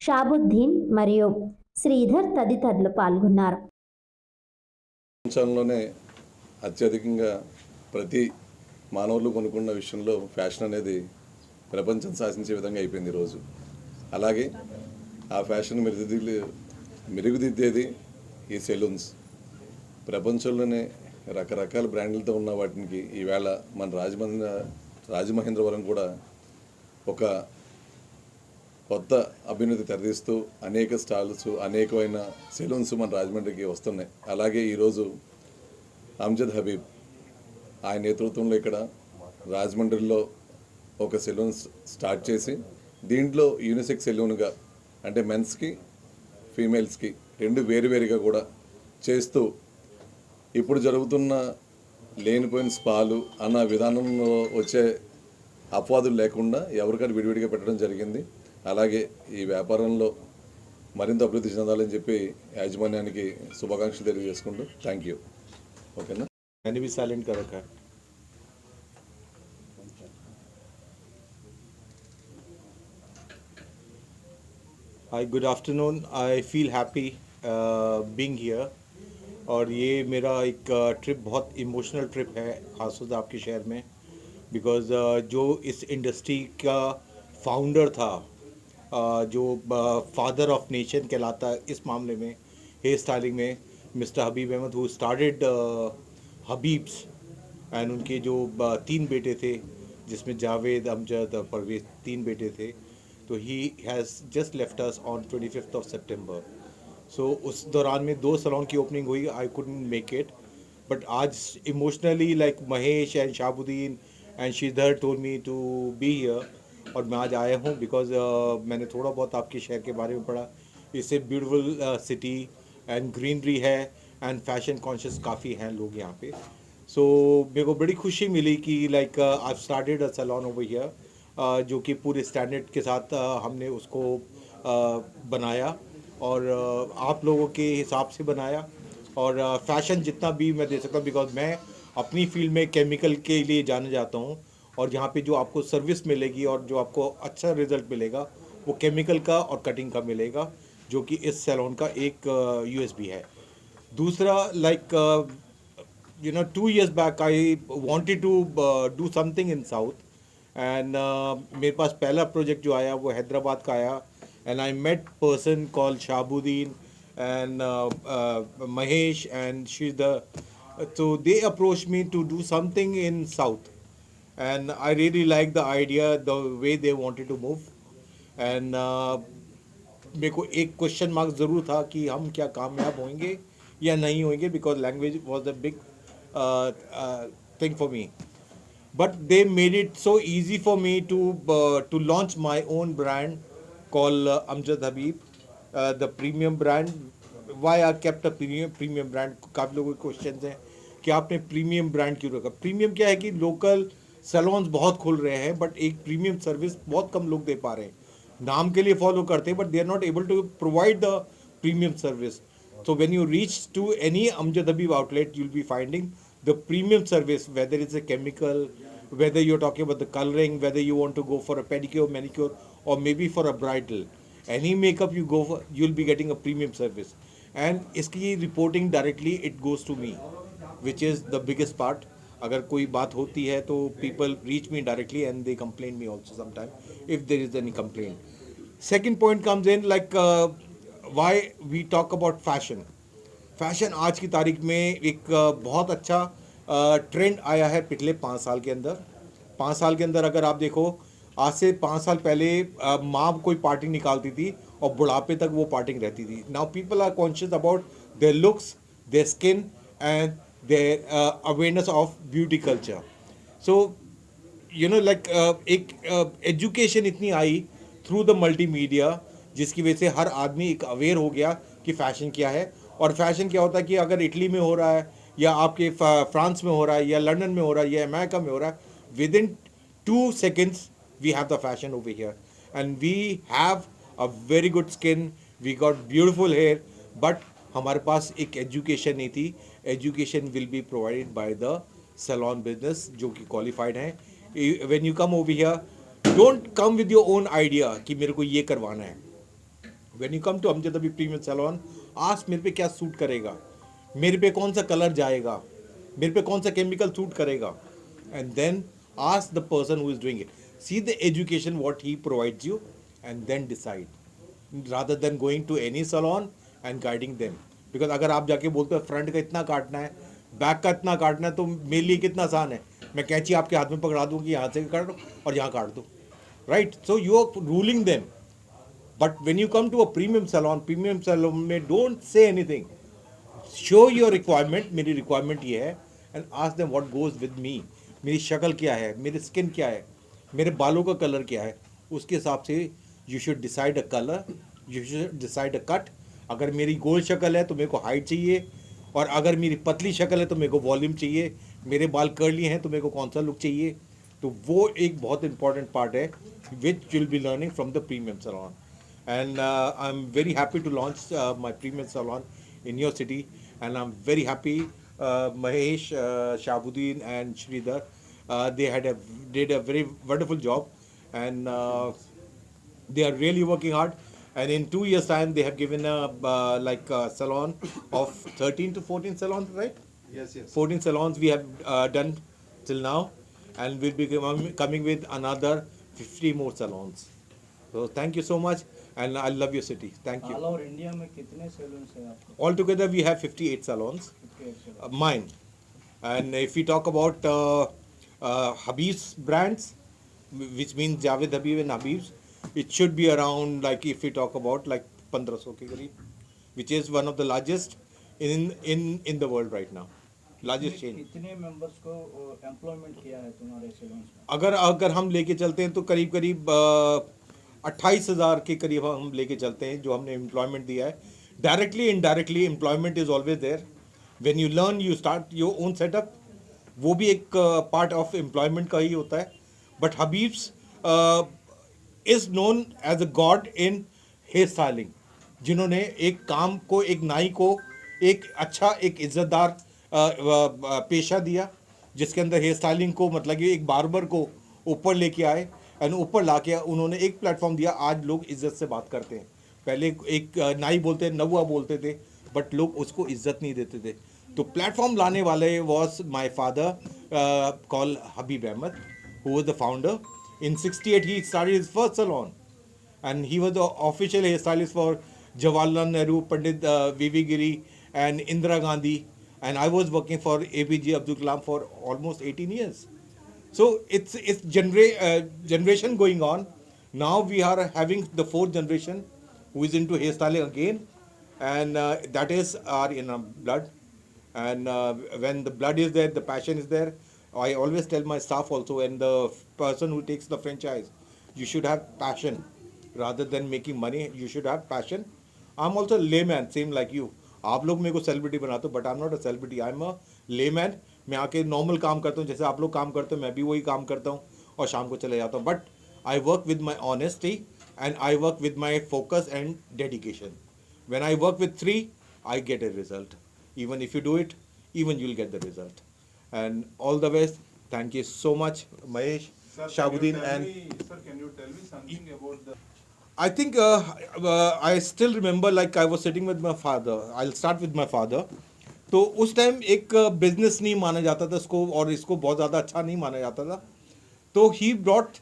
Shabuddin మరియు శ్రీధర్ తదితరులు పాల్గొన్నారు. ప్రపంచంలోనే అత్యధికంగా ప్రతి మానవులు కొనుక్కున్న విషయంలో ఫ్యాషన్ అనేది ప్రపంచం శాసించే విధంగా అయిపోయింది ఈరోజు. అలాగే ఆ ఫ్యాషన్ మెరుగుదిద్దేది ఈ సెలూన్స్. ప్రపంచంలోనే రకరకాల బ్రాండ్లతో ఉన్న వాటికి ఈవేళ మన రాజమహేంద్రవరం కూడా ఒక కొత్త అభ్యున్నతి తెరదీస్తూ అనేక స్టాల్స్, అనేకమైన సెలూన్స్ మన రాజమండ్రికి వస్తున్నాయి. అలాగే ఈరోజు అంజద్ హబీబ్ ఆయన నేతృత్వంలో ఇక్కడ రాజమండ్రిలో ఒక సెలూన్ స్టార్ట్ చేసి, దీంట్లో యూనిసెక్స్ సెలూన్గా అంటే మెన్స్కి ఫీమేల్స్కి రెండు వేరువేరుగా కూడా చేస్తూ ఇప్పుడు జరుగుతున్న లేనిపోయిన స్పాలు అన్న విధానంలో వచ్చే అపవాదులు లేకుండా ఎవరికైనా విడివిడిగా పెట్టడం జరిగింది. అలాగే ఈ వ్యాపారంలో మరింత అభివృద్ధి చెందాలని చెప్పి యాజమాన్యానికి శుభాకాంక్షలు తెలియజేసుకుంటూ థ్యాంక్ యూ. ఓకేనా? मैंने भी साइलेंट कर रखा है. Hi, good afternoon. I feel happy being here. और ये मेरा एक ट्रिप बहुत इमोशनल ट्रिप है, खासतौर से आपके शहर में, बिकॉज़ जो इस इंडस्ट्री का फाउंडर था, जो फादर ऑफ नेशन कहलाता है इस मामले में, हेयर स्टाइलिंग में, mister Habib Ahmad, who started Habibs, and उनके जो 3 बेटे थे, जिसमें जावेद, अमजद, परवेज 3 बेटे थे. तो he has just left us on 25th of September. So उस दौरान में 2 सैलून की ओपनिंग हुई. I couldn't make it, but आज emotionally like Mahesh and Shabuddin and Sridhar told me to be here. और मैं आज आया हूँ बिकॉज मैंने थोड़ा बहुत आपके शहर के बारे में पढ़ा. इससे ब्यूटीफुल सिटी एंड ग्रीनरी है एंड फैशन कॉन्शियस काफ़ी हैं लोग यहाँ पे. सो मेरे को बड़ी खुशी मिली कि like I started a salon over here, जो कि पूरे स्टैंडर्ड के साथ हमने उसको बनाया और आप लोगों के हिसाब से बनाया. और फैशन जितना भी मैं दे सकता हूँ, बिकॉज मैं अपनी फील्ड में केमिकल के लिए जाना जाता हूँ, और यहाँ पे जो आपको सर्विस मिलेगी और जो आपको अच्छा रिजल्ट मिलेगा वो केमिकल का और कटिंग का मिलेगा, जो कि इस सैलून का एक यूएसपी है. दूसरा, like 2 years back I wanted to do something in south, and मेरे पास पहला प्रोजेक्ट जो आया वो हैदराबाद का आया, and I met person called Shabuddin and Mahesh and Sridhar. So they approached me to do something in South, and I really liked the idea, the way they wanted to move. And मेरे को एक क्वेश्चन मार्क ज़रूर था कि हम क्या कामयाब होंगे या नहीं होंगे, because language was a big thing for me. But they made it so easy for me to launch my own brand called Amjad Habib, the premium brand. Why I kept a premium brand? काफ़ी लोगों के क्वेश्चन हैं कि आपने प्रीमियम ब्रांड क्यों रखा. प्रीमियम क्या है कि लोकल सैलून्स बहुत खुल रहे हैं, बट एक प्रीमियम सर्विस बहुत कम लोग दे पा रहे हैं. नाम के लिए फॉलो करते हैं, but they are not able to provide the premium service. So when you reach to any Amjad Habib outlet, you'll be finding the premium service, whether it's a chemical, whether you're talking about the coloring, whether you want to go for a pedicure, manicure, or maybe for a bridal. Any makeup you go for, you'll be getting a premium service. And iski reporting directly, it goes to me, which is the biggest part. अगर कोई बात होती है तो people reach me directly and they complain me also sometimes if there is any complaint. Second point comes in like why we talk about fashion. Fashion आज की तारीख में एक बहुत अच्छा ट्रेंड आया है पिछले 5 साल के अंदर। 5 साल के अंदर अगर आप देखो, आज से 5 साल पहले माँ कोई पार्टी निकालती थी और बुढ़ापे तक वो पार्टी रहती थी। Now people are conscious about their looks, their skin and their awareness of beauty culture. So you know like एक एजुकेशन इतनी आई थ्रू द मल्टीमीडिया, जिसकी वजह से हर आदमी एक अवेयर हो गया कि फ़ैशन क्या है। और फैशन क्या होता है कि अगर इटली में हो रहा है या आपके फ्रांस में हो रहा है या लंदन में हो रहा है या अमेरिका में हो रहा है, within 2 seconds we have the fashion over here and we have a very good skin, we got beautiful hair, but हमारे पास एक एजुकेशन नहीं थी। Education will be provided by the salon business जो कि क्वालिफाइड हैं। When you come over here, don't come with your own idea कि मेरे को ये करवाना है। When you come to Amjad Habib Premium Salon, ask मेरे पे क्या सूट करेगा, मेरे पे कौन सा कलर जाएगा, मेरे पे कौन सा केमिकल सूट करेगा, and then ask the person who is doing it. See the education what he provides you and then decide rather than going to any salon and guiding them. Because अगर आप जाके बोलते हो फ्रंट का इतना काटना है, बैक का इतना काटना है, तो मेरे लिए कितना आसान है, मैं कैंची आपके हाथ में पकड़ा दूँ कि यहाँ से काट दो और यहाँ काट दो, right? So you are ruling them. But when you come to a premium salon में don't say anything. Show your requirement, मेरी requirement ये है, and ask them what goes with me. मेरी शक्ल क्या है, मेरी स्किन क्या है, मेरे बालों का कलर क्या है, उसके हिसाब से you should decide a color, you should decide a cut. अगर मेरी गोल शक्ल है तो मेरे को हाइट चाहिए, और अगर मेरी पतली शक्ल है तो मेरे को वॉल्यूम चाहिए, मेरे बाल कर्ली हैं तो मेरे को कौन सा लुक चाहिए। तो वो एक बहुत इंपॉर्टेंट पार्ट है which will be learning from the premium salon. And I'm very happy to launch my premium salon in your city, and I'm very happy Mahesh, Shabuddin and Sridhar, they did a very wonderful job, and they are really working hard, and in 2 years time they have given a salon of 13 to 14 salons, right? Yes. 14 salons we have done till now, and we'll be coming with another 50 more salons. So thank you so much. And I love your city. Thank you. All over India में कितने salons हैं आपको? Altogether we have 58 salons. 58 salons. Mine. And if we talk about Habib's brands, which means Javed Habib and Habib's, it should be around, like if we talk about like 1500 के करीब, which is one of the largest in the world right now. Largest chain. कितने members को employment किया है तुम्हारे salons में? अगर हम लेके चलते हैं तो करीब 28,000 के करीब हम लेके चलते हैं जो हमने एम्प्लॉयमेंट दिया है. Directly indirectly employment is always there. When you learn you start your own setup, वो भी एक पार्ट ऑफ एम्प्लॉयमेंट का ही होता है. But Habibs is known as a god in hair styling, जिन्होंने एक काम को, एक नाई को एक अच्छा, एक इज्जतदार पेशा दिया, जिसके अंदर हेयर स्टाइलिंग को मतलब कि एक बार्बर को ऊपर लेके आए एंड ऊपर ला के उन्होंने एक प्लेटफॉर्म दिया. आज लोग इज्जत से बात करते हैं. पहले एक नाई बोलते नवुआ बोलते थे, बट लोग उसको इज्जत नहीं देते थे. तो प्लेटफॉर्म लाने वाले was my father call Habib Ahmad, who was the founder. In 68 he started his first salon, and he was the official hairstylist for Jawaharlal Nehru, Pandit V.V. Giri and Indira Gandhi, and I was working for APJ Abdul Kalam for almost 18 years. So it's generation going on. Now we are having the 4th generation who is into hairstyling again, and that is in our blood. And when the blood is there, the passion is there. I always tell my staff also, and the person who takes the franchise, you should have passion rather than making money. You should have passion. I'm also a layman, same like you. आप लोग मेरे को सेलिब्रिटी बनाते हो, but I am not a celebrity, I am a layman. मैं आके नॉर्मल काम करता हूँ, जैसे आप लोग काम करते हो मैं भी वही काम करता हूँ और शाम को चले जाता हूँ. But I work with my honesty and I work with my focus and dedication. When I work with 3, I get a result. Even if you do it, even you'll get the result. And all the best. Thank you so much, Mahesh, Shabuddin, and sir, can you tell me something about the I think I still remember like I was sitting with my father. I'll start with my father. तो उस टाइम एक बिजनेस नहीं माना जाता था इसको, और इसको बहुत ज़्यादा अच्छा नहीं माना जाता था. तो he brought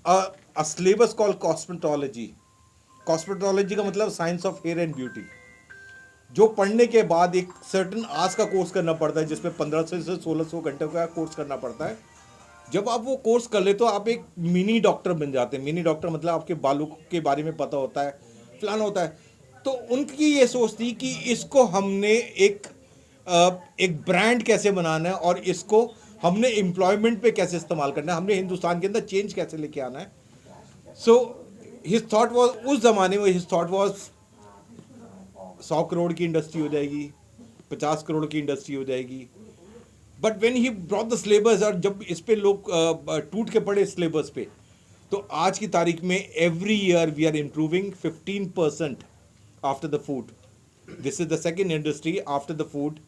a syllabus called cosmetology. Cosmetology का मतलब science of hair and beauty, जो पढ़ने के बाद एक सर्टन आवर्स का कोर्स करना पड़ता है, जिसमें 1500 से 1600 घंटे का कोर्स करना पड़ता है. जब आप वो कोर्स कर ले तो आप एक मिनी डॉक्टर बन जाते हैं. मिनी डॉक्टर मतलब आपके बालों के बारे में पता होता है, फलान होता है. तो उनकी ये सोच थी कि इसको हमने एक ब्रांड कैसे बनाना है, और इसको हमने एम्प्लॉयमेंट पे कैसे इस्तेमाल करना है, हमने हिंदुस्तान के अंदर चेंज कैसे लेके आना है. सो हिज थॉट वाज, उस ज़माने में हिज थॉट वाज 100 करोड़ की इंडस्ट्री हो जाएगी, 50 करोड़ की इंडस्ट्री हो जाएगी. But when he brought the syllabus, और जब इस पे लोग टूट के पड़े सिलेबस पे, तो आज की तारीख में every year we are improving 15% after the food. This is the second industry after the food.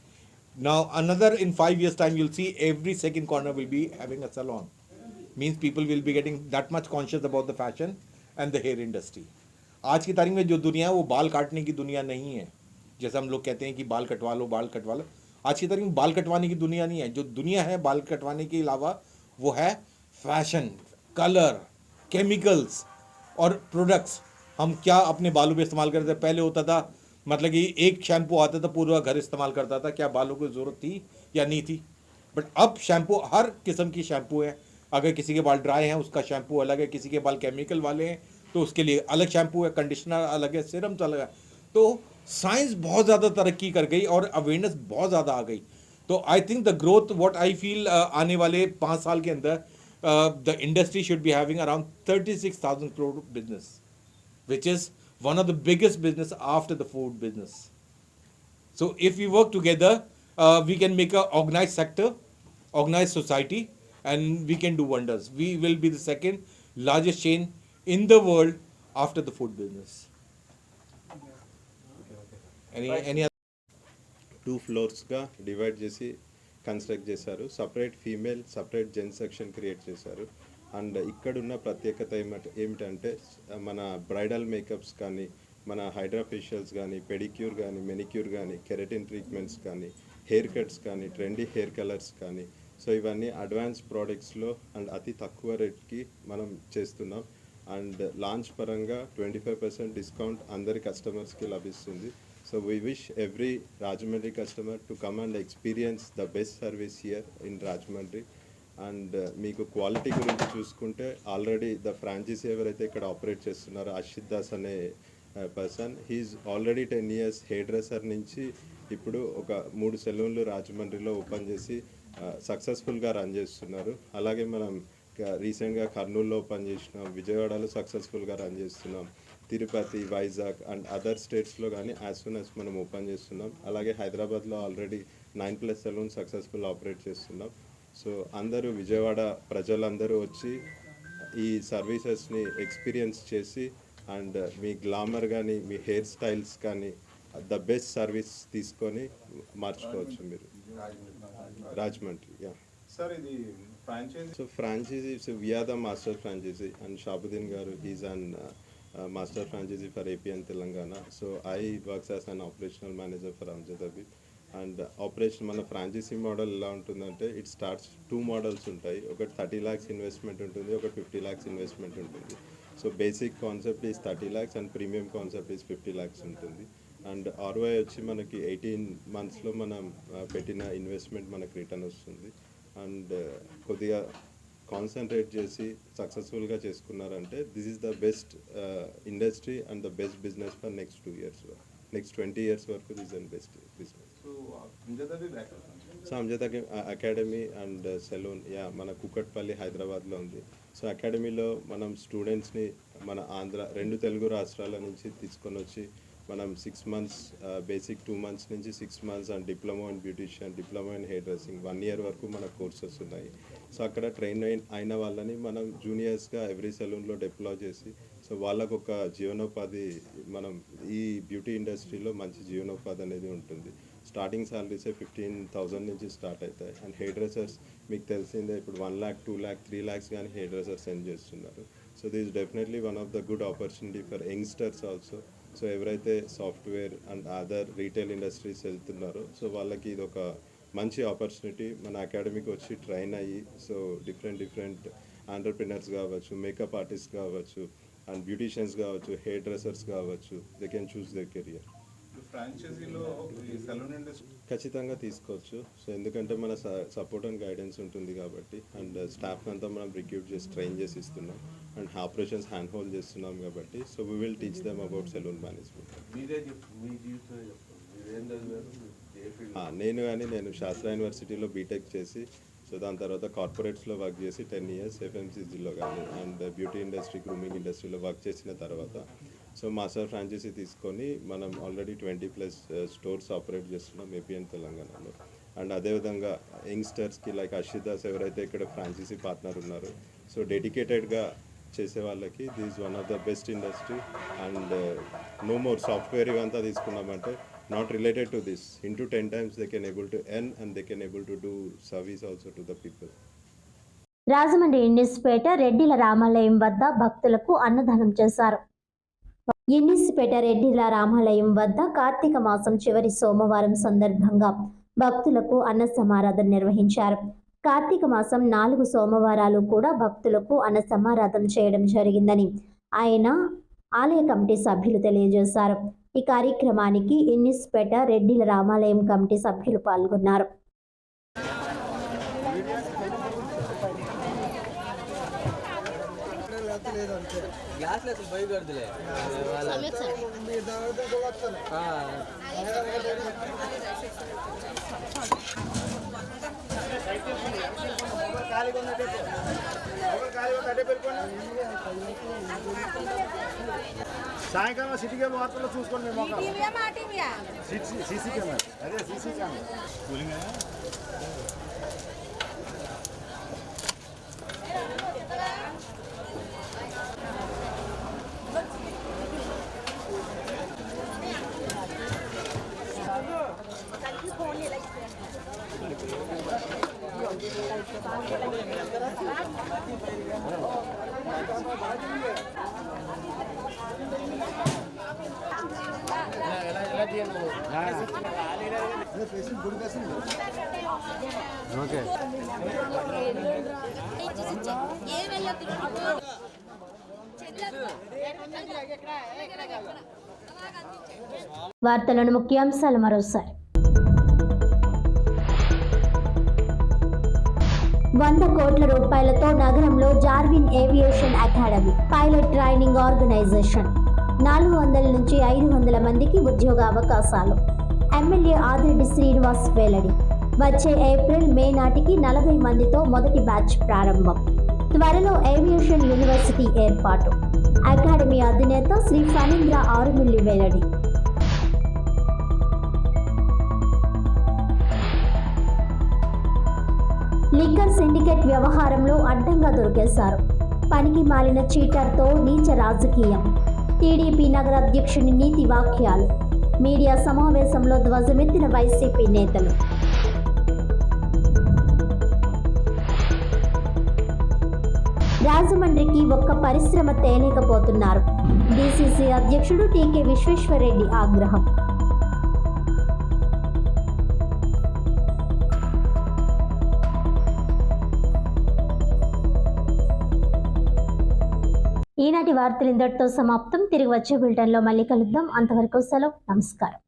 Now another in 5 years time you'll see every second corner will be having a salon. Means people will be getting that much conscious about the fashion and the hair industry. आज की तारीख में जो दुनिया है वो बाल काटने की दुनिया नहीं है. जैसे हम लोग कहते हैं कि बाल कटवा लो, बाल कटवा लो. आज की तारीख में बाल कटवाने की दुनिया नहीं है. जो दुनिया है बाल कटवाने के अलावा वो है फैशन, कलर, केमिकल्स और प्रोडक्ट्स. हम क्या अपने बालों पे इस्तेमाल करते थे. पहले होता था मतलब कि एक शैम्पू आता था, पूरा घर इस्तेमाल करता था. क्या बालों की ज़रूरत थी या नहीं थी. बट अब शैम्पू, हर किस्म की शैम्पू है. अगर किसी के बाल ड्राई हैं उसका शैम्पू अलग है, किसी के बाल केमिकल वाले हैं तो उसके लिए अलग शैम्पू है, कंडीशनर अलग है, सीरम्स अलग है. तो साइंस बहुत ज़्यादा तरक्की कर गई और अवेयरनेस बहुत ज़्यादा आ गई. तो I think the growth, what I feel, आने वाले 5 साल के अंदर the industry should be having around 36,000 crore business, which is one of the biggest business after the food business. So if we work together, we can make a organized sector, organized society, and we can do wonders. We will be the second largest chain in the world after the food business. Any other? 2 ఫ్లోర్స్గా divide చేసి కన్స్ట్రక్ట్ చేశారు. Separate female, separate gents section create చేశారు. అండ్ ఇక్కడున్న ప్రత్యేకత ఏమిటంటే మన బ్రైడల్ మేకప్స్ కానీ, మన హైడ్రా ఫేషియల్స్ కానీ, పెడిక్యూర్ కానీ, మెనిక్యూర్ కానీ, కెరటిన్ ట్రీట్మెంట్స్ కానీ, హెయిర్ కట్స్ కానీ, ట్రెండీ హెయిర్ కలర్స్ కానీ, సో ఇవన్నీ అడ్వాన్స్ ప్రోడక్ట్స్లో అండ్ అతి తక్కువ రేట్కి మనం చేస్తున్నాం. అండ్ లాంచ్ పరంగా 25% డిస్కౌంట్ అందరి కస్టమర్స్కి లభిస్తుంది. So we wish every Rajahmundry customer to come and experience the best service here in Rajahmundry. And మీకు క్వాలిటీ గురించి చూసుకుంటే ఆల్రెడీ ద ఫ్రాంచైజీ ఎవరైతే ఇక్కడ ఆపరేట్ చేస్తున్నారో అషిత్ దాస్ అనే person, he's already 10 years hairdresser నుంచి ఇప్పుడు ఒక 3 సెలూన్లు రాజమండ్రిలో ఓపెన్ చేసి సక్సెస్ఫుల్గా రన్ చేస్తున్నారు. అలాగే మనం రీసెంట్గా కర్నూలులో ఓపెన్ చేసినాం, విజయవాడలో సక్సెస్ఫుల్గా రన్ చేస్తున్నాం, తిరుపతి, వైజాగ్ అండ్ అదర్ స్టేట్స్లో కానీ యాజ్ సూన్ యాజ్ మనం ఓపెన్ చేస్తున్నాం. అలాగే హైదరాబాద్లో ఆల్రెడీ 9+ సెలూన్ సక్సెస్ఫుల్ ఆపరేట్ చేస్తున్నాం. సో అందరూ విజయవాడ ప్రజలందరూ వచ్చి ఈ సర్వీసెస్ని ఎక్స్పీరియన్స్ చేసి అండ్ మీ గ్లామర్ కానీ, మీ హెయిర్ స్టైల్స్ కానీ ద బెస్ట్ సర్వీస్ తీసుకొని మార్చుకోవచ్చు మీరు రాజమండ్రి. యా సార్ ఇది franchisee? So franchisee, so we are the master franchisee and Shahabuddin garu he's an master franchisee for AP and Telangana. So I works as an operational manager for Amjad Habib. And operation మన ఫ్రాంచైజీ మోడల్ ఎలా ఉంటుందంటే ఇట్ స్టార్ట్స్ 2 మోడల్స్ ఉంటాయి. ఒకటి 30 lakhs ఇన్వెస్ట్మెంట్ ఉంటుంది, ఒకటి 50 lakhs ఇన్వెస్ట్మెంట్ ఉంటుంది. So basic concept is 30 lakhs and premium concept is 50 lakhs ఉంటుంది. అండ్ ROI వచ్చి మనకి 18 monthsలో మనం పెట్టిన ఇన్వెస్ట్మెంట్ మనకి రిటర్న్ వస్తుంది. అండ్ కొద్దిగా కాన్సన్ట్రేట్ చేసి సక్సెస్ఫుల్గా చేసుకున్నారంటే this is the best industry and the best business for next 2 years, next 20 years వరకు this and best business. So Amjad academy and salon మన కుకట్పల్లి హైదరాబాద్లో ఉంది. సో అకాడమీలో మనం స్టూడెంట్స్ని మన ఆంధ్ర 2 తెలుగు రాష్ట్రాల నుంచి తీసుకొని వచ్చి మనం 6 months బేసిక్, 2 months నుంచి 6 months and diploma in beautician, diploma in hair dressing 1 year వరకు మన కోర్సెస్ ఉన్నాయి. సో అక్కడ ట్రైన్ అయిన వాళ్ళని మనం జూనియర్స్గా ఎవ్రీ సెలూన్లో డిప్లాయ్ చేసి సో వాళ్ళకు ఒక జీవనోపాధి, మనం ఈ బ్యూటీ ఇండస్ట్రీలో మంచి జీవనోపాధి అనేది ఉంటుంది. స్టార్టింగ్ సాలరీసే 15,000 నుంచి స్టార్ట్ అవుతాయి. అండ్ హెయిర్ డ్రెస్సర్స్ మీకు తెలిసిందే ఇప్పుడు 1 lakh, 2 lakh, 3 lakhs కానీ హెయిర్ డ్రెస్సర్స్ సెండ్ చేస్తున్నారు. So this definitely one of the good opportunity for youngsters also. So ఎవరైతే software and other retail industries వెళ్తున్నారో సో వాళ్ళకి ఇది ఒక మంచి ఆపర్చునిటీ. మన అకాడమీకి వచ్చి ట్రైన్ అయ్యి సో డిఫరెంట్ ఆంటర్ప్రినర్స్ కావచ్చు, మేకప్ ఆర్టిస్ట్ కావచ్చు, అండ్ బ్యూటీషియన్స్ కావచ్చు, హెయిర్ డ్రెస్సర్స్ కావచ్చు, they can choose their career. ఖచ్చితంగా తీసుకోవచ్చు. సో ఎందుకంటే మన సపోర్ట్ అండ్ గైడెన్స్ ఉంటుంది కాబట్టి, అండ్ స్టాఫ్ అంతా మనం రిక్రూట్ చేసి ట్రైన్ చేసి ఇస్తున్నాం, అండ్ ఆపరేషన్స్ హ్యాండ్ హోల్డ్ చేస్తున్నాం కాబట్టి so we will teach them about salon management. నేను శాస్త్ర యూనివర్సిటీలో బీటెక్ చేసి సో దాని తర్వాత కార్పొరేట్స్లో వర్క్ చేసి 10 years FMCGలో కానీ అండ్ బ్యూటీ ఇండస్ట్రీ, గ్రూమింగ్ ఇండస్ట్రీలో వర్క్ చేసిన తర్వాత సో మాస్టర్ ఫ్రాంచైజీ తీసుకొని మనం ఆల్రెడీ 20+ స్టోర్స్ ఆపరేట్ చేస్తున్నాం ఏపీ అండ్ తెలంగాణలో. అండ్ అదేవిధంగా యంగ్స్టర్స్కి లైక్ అర్షిదాస్ ఎవరైతే ఇక్కడ ఫ్రాంచైజీ పార్ట్నర్ ఉన్నారో సో డెడికేటెడ్గా చేసే వాళ్ళకి this one of the best industry. And no more software ఇవంతా తీసుకున్నామంటే not related to this, into 10 times they can able to earn and they can able to do service also to the people. Rajahmundry Innispeta రెడ్డిల రామాలయం వద్ద భక్తులకు అన్నదానం చేశారు. ఇన్నిస్పేట రెడ్డిల రామాలయం వద్ద కార్తీక మాసం చివరి సోమవారం సందర్భంగా భక్తులకు అన్న సమారాధన నిర్వహించారు. కార్తీక మాసం 4 సోమవారాలు కూడా భక్తులకు అన్న సమారాధన చేయడం జరిగిందని ఆయన ఆలయ కమిటీ సభ్యులు తెలియజేశారు. ఈ కార్యక్రమానికి ఇన్నిస్పేట రెడ్డిల రామాలయం కమిటీ సభ్యులు పాల్గొన్నారు. సాయంకాలం సిటీ కేబుల్ వార్తల్లో చూసుకోండి. సీసీ కెమెరా అదే సీసీ కెమెరా ఓకే. వార్తలను ముఖ్యాంశాలు మరోసారి. 100 కోట్ల రూపాయలతో నగరంలో Jarvin aviation academy pilot training organisation. 400 నుంచి 500 మందికి ఉద్యోగ అవకాశాలు. ఎమ్మెల్యే ఆదిరెడ్డి శ్రీనివాస్ వెల్లడి. వచ్చే ఏప్రిల్, మే నాటికి 40 మందితో మొదటి బ్యాచ్ ప్రారంభం. త్వరలో ఏవియేషన్ యూనివర్సిటీ ఏర్పాటు. అకాడమీ అధినేత శ్రీ ఫణీంద్ర ఆరుమిల్లి వెల్లడి. లిక్కర్ సిండికేట్ వ్యవహారంలో అడ్డంగా దొరికేశారు. పనికి మాలిన చీటర్తో నీచ రాజకీయం. టీడీపీ నగర అధ్యక్షుని నీతి వాక్యాలు. మీడియా సమావేశంలో ధ్వజమెత్తిన వైసీపీ నేతలు. రాజమండ్రికి ఒక్క పరిశ్రమ తేలేకపోతున్నారు. డీసీసీ అధ్యక్షుడు టీకే విశ్వేశ్వరరెడ్డి ఆగ్రహం. ఈనాటి వార్తలు ఇంతటితో సమాప్తం. తిరిగి వచ్చే బులెటిన్లో మళ్ళీ కలుద్దాం. అంతవరకు సెలవు. నమస్కారం.